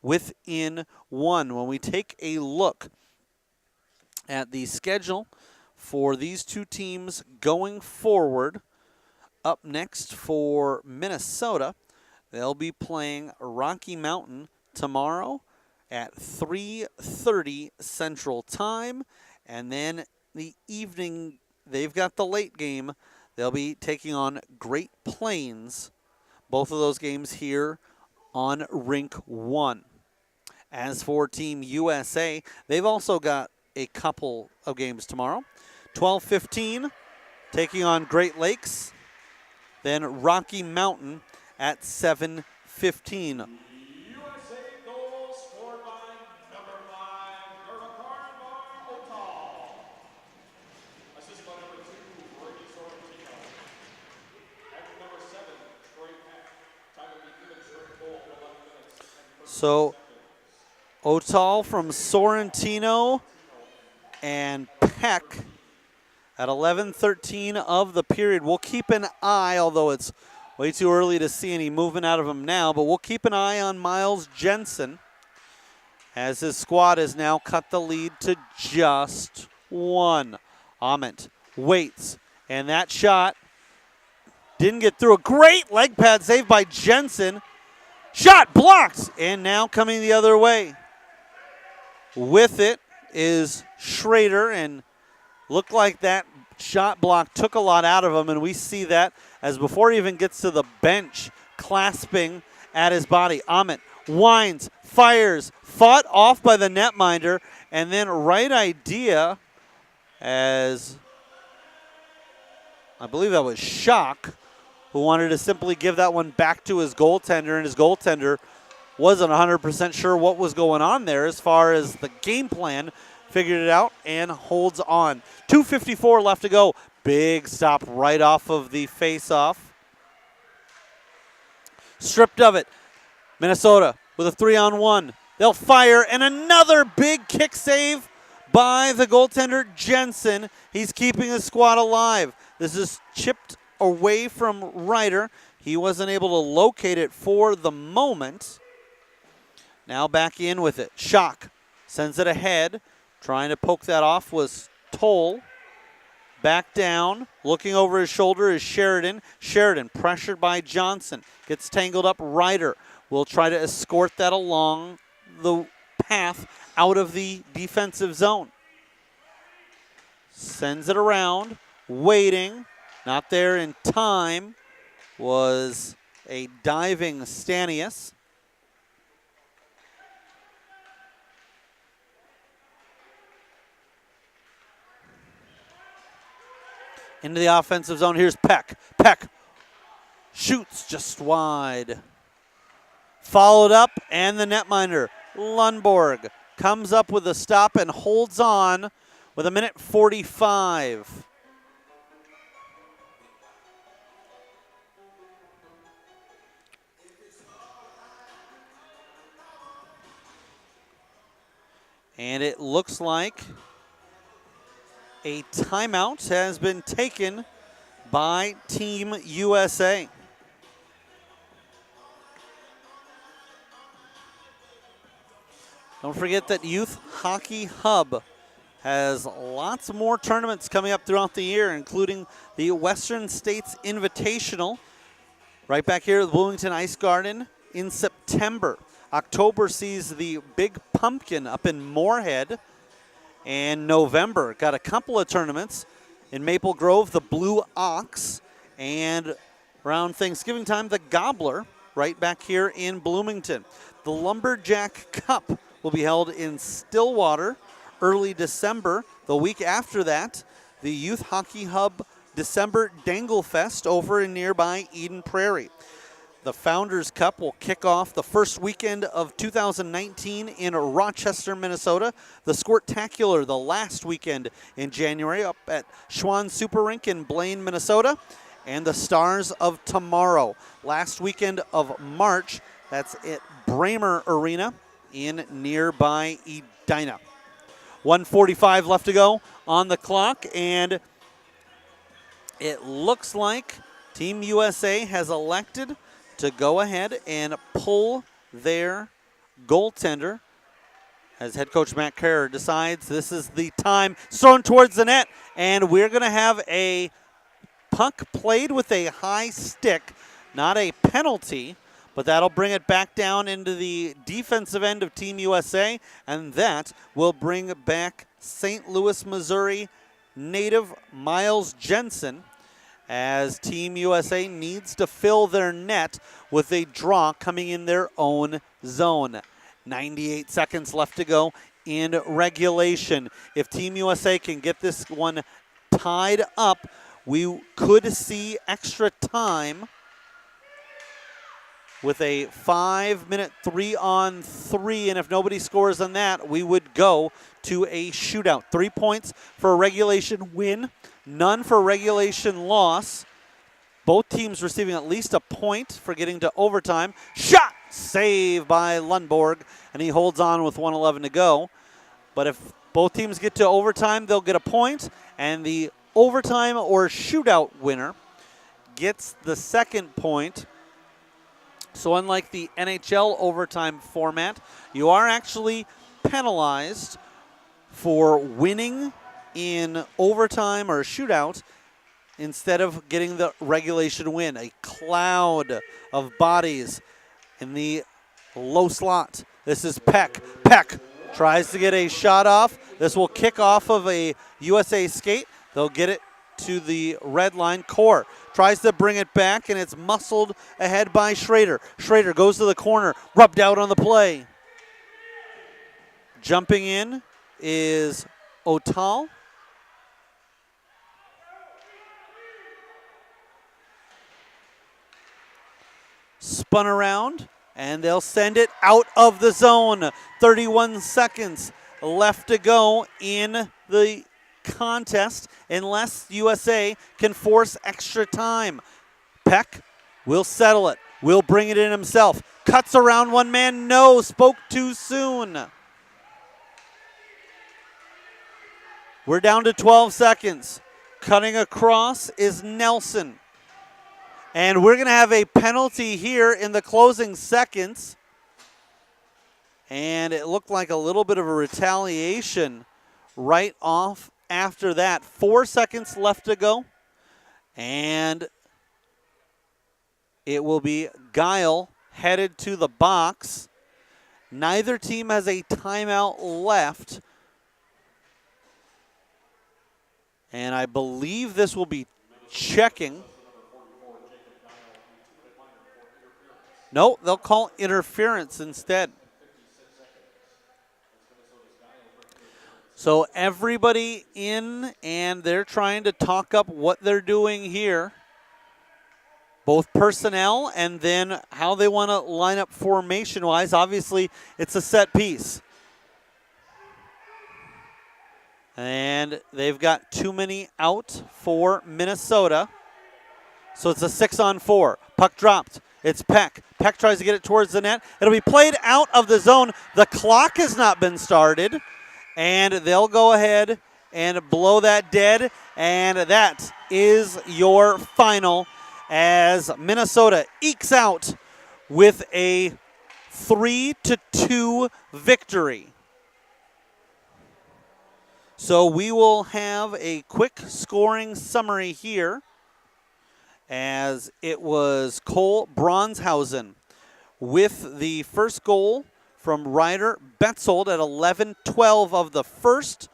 within 1. When we take a look at the schedule for these two teams going forward, up next for Minnesota, they'll be playing Rocky Mountain tomorrow at 3:30 Central Time. And then the evening, they've got the late game. They'll be taking on Great Plains. Both of those games here on Rink 1. As for Team USA, they've also got a couple of games tomorrow. 12:15, taking on Great Lakes. Then Rocky Mountain at 7:15. USA goal scored by number 5, Gurbakarn Otal. Assist by number 2, Brady Sorrentino. And number 7, Troy Peck. Time of the even strength goal, 11 minutes and 30 So seconds. Otal from Sorrentino and Peck at 11:13 of the period. We'll keep an eye, although it's way too early to see any movement out of him now, but we'll keep an eye on Miles Jensen as his squad has now cut the lead to just 1. Ament waits And that shot didn't get through. A great leg pad save by Jensen. Shot blocked, and now coming the other way. With it is Schrader, and looked like that shot block took a lot out of him, and we see that as before he even gets to the bench, clasping at his body. Amit winds, fires, fought off by the netminder, and then right idea as I believe that was Schock, who wanted to simply give that one back to his goaltender, and his goaltender wasn't 100% sure what was going on there as far as the game plan, figured it out and holds on. 2:54 left to go. Big stop right off of the face-off. Stripped of it. Minnesota with a 3-on-1. They'll fire, and another big kick save by the goaltender, Jensen. He's keeping his squad alive. This is chipped away from Ryder. He wasn't able to locate it for the moment. Now back in with it. Schock sends it ahead. Trying to poke that off was Toll. Back down. Looking over his shoulder is Sheridan. Sheridan pressured by Johnson. Gets tangled up. Ryder will try to escort that along the path out of the defensive zone. Sends it around. Waiting. Not there in time was a diving Stanius. Into the offensive zone. Here's Peck. Peck shoots just wide. Followed up, and the netminder, Lundborg, comes up with a stop and holds on with 1:45. And it looks like a timeout has been taken by Team USA. Don't forget that Youth Hockey Hub has lots more tournaments coming up throughout the year, including the Western States Invitational right back here at the Bloomington Ice Garden in September. October sees the Big Pumpkin up in Moorhead. And November, got a couple of tournaments in Maple Grove, the Blue Ox, and around Thanksgiving time, the Gobbler, right back here in Bloomington. The Lumberjack Cup will be held in Stillwater early December. The week after that, the Youth Hockey Hub December Dangle Fest over in nearby Eden Prairie. The Founders Cup will kick off the first weekend of 2019 in Rochester, Minnesota. The Squirtacular the last weekend in January up at Schwann Super Rink in Blaine, Minnesota. And the Stars of Tomorrow last weekend of March. That's at Bramer Arena in nearby Edina. 1:45 left to go on the clock, and it looks like Team USA has elected to go ahead and pull their goaltender as head coach Matt Kerr decides this is the time. It's thrown towards the net, and we're going to have a puck played with a high stick, not a penalty, but that'll bring it back down into the defensive end of Team USA, and that will bring back St. Louis, Missouri native Miles Jensen, as Team USA needs to fill their net with a draw coming in their own zone. 98 seconds left to go in regulation. If Team USA can get this one tied up, we could see extra time with a 5-minute 3-on-3, and if nobody scores on that, we would go to a shootout. 3 points for a regulation win, none for regulation loss. Both teams receiving at least a point for getting to overtime. Shot! Save by Lundborg, and he holds on with 1:11 to go. But if both teams get to overtime, they'll get a point, and the overtime or shootout winner gets the second point. So unlike the NHL overtime format, you are actually penalized for winning in overtime or shootout instead of getting the regulation win. A cloud of bodies in the low slot. This is Peck. Peck tries to get a shot off. This will kick off of a USA skate. They'll get it to the red line. Core tries to bring it back, and it's muscled ahead by Schrader. Schrader goes to the corner, rubbed out on the play. Jumping in is Otal. Spun around, and they'll send it out of the zone. 31 seconds left to go in the contest unless USA can force extra time. Peck will settle it, will bring it in himself. Cuts around one man, no, spoke too soon. We're down to 12 seconds. Cutting across is Nelson. And we're going to have a penalty here in the closing seconds. And it looked like a little bit of a retaliation right off after that. 4 seconds left to go. And it will be Guile headed to the box. Neither team has a timeout left. And I believe this will be checking. No, they'll call interference instead. So everybody in, and they're trying to talk up what they're doing here. Both personnel and then how they want to line up formation-wise. Obviously, it's a set piece. And they've got too many out for Minnesota. So it's a 6-on-4. Puck dropped. It's Peck. Peck tries to get it towards the net. It'll be played out of the zone. The clock has not been started. And they'll go ahead and blow that dead. And that is your final as Minnesota ekes out with a 3-2 victory. So we will have a quick scoring summary here, as it was Cole Bronshausen with the first goal from Ryder Betzold at 11:12 of the first,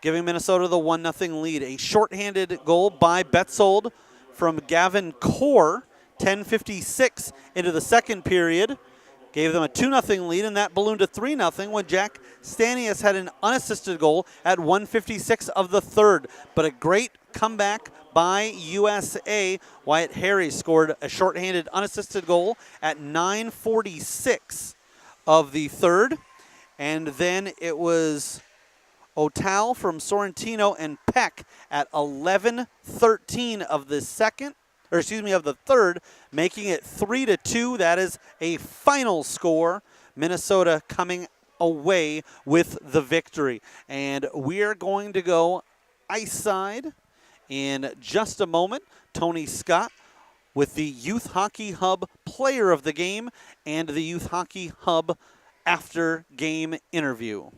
giving Minnesota the 1-0 lead. A shorthanded goal by Betzold from Gavin Core, 10:56 into the second period, gave them a 2-0 lead, and that ballooned to 3-0 when Jack Stanius had an unassisted goal at 1:56 of the third. But a great comeback by USA. Wyatt Harry scored a shorthanded unassisted goal at 9:46 of the third. And then it was Otal from Sorrentino and Peck at 11:13 of the second. Of the third, making it 3-2. That is a final score. Minnesota coming away with the victory. And we are going to go ice side in just a moment. Tony Scott with the Youth Hockey Hub Player of the Game and the Youth Hockey Hub after game interview.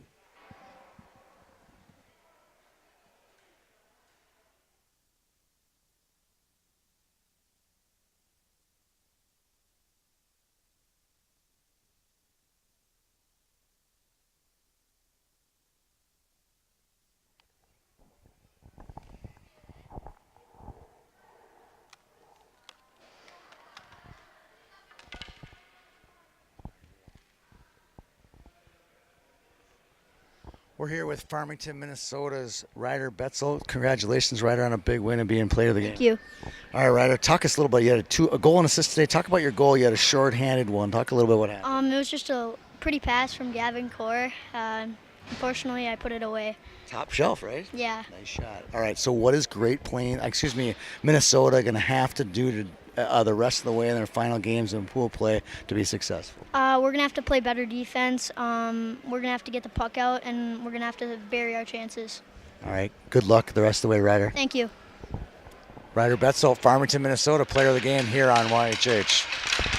We're here with Farmington, Minnesota's Ryder Betzold. Congratulations, Ryder, on a big win and being player of the game. Thank you. All right, Ryder, talk us a little bit. You had a goal and assist today. Talk about your goal. You had a short-handed one. Talk a little bit what happened. It was just a pretty pass from Gavin Core. Unfortunately, I put it away. Top shelf, right? Yeah. Nice shot. All right, so what is Minnesota going to have to do to the rest of the way in their final games and pool play to be successful? We're going to have to play better defense. We're going to have to get the puck out, and we're going to have to vary our chances. All right, good luck the rest of the way, Ryder. Thank you. Ryder Betzold, Farmington, Minnesota, player of the game here on YHH.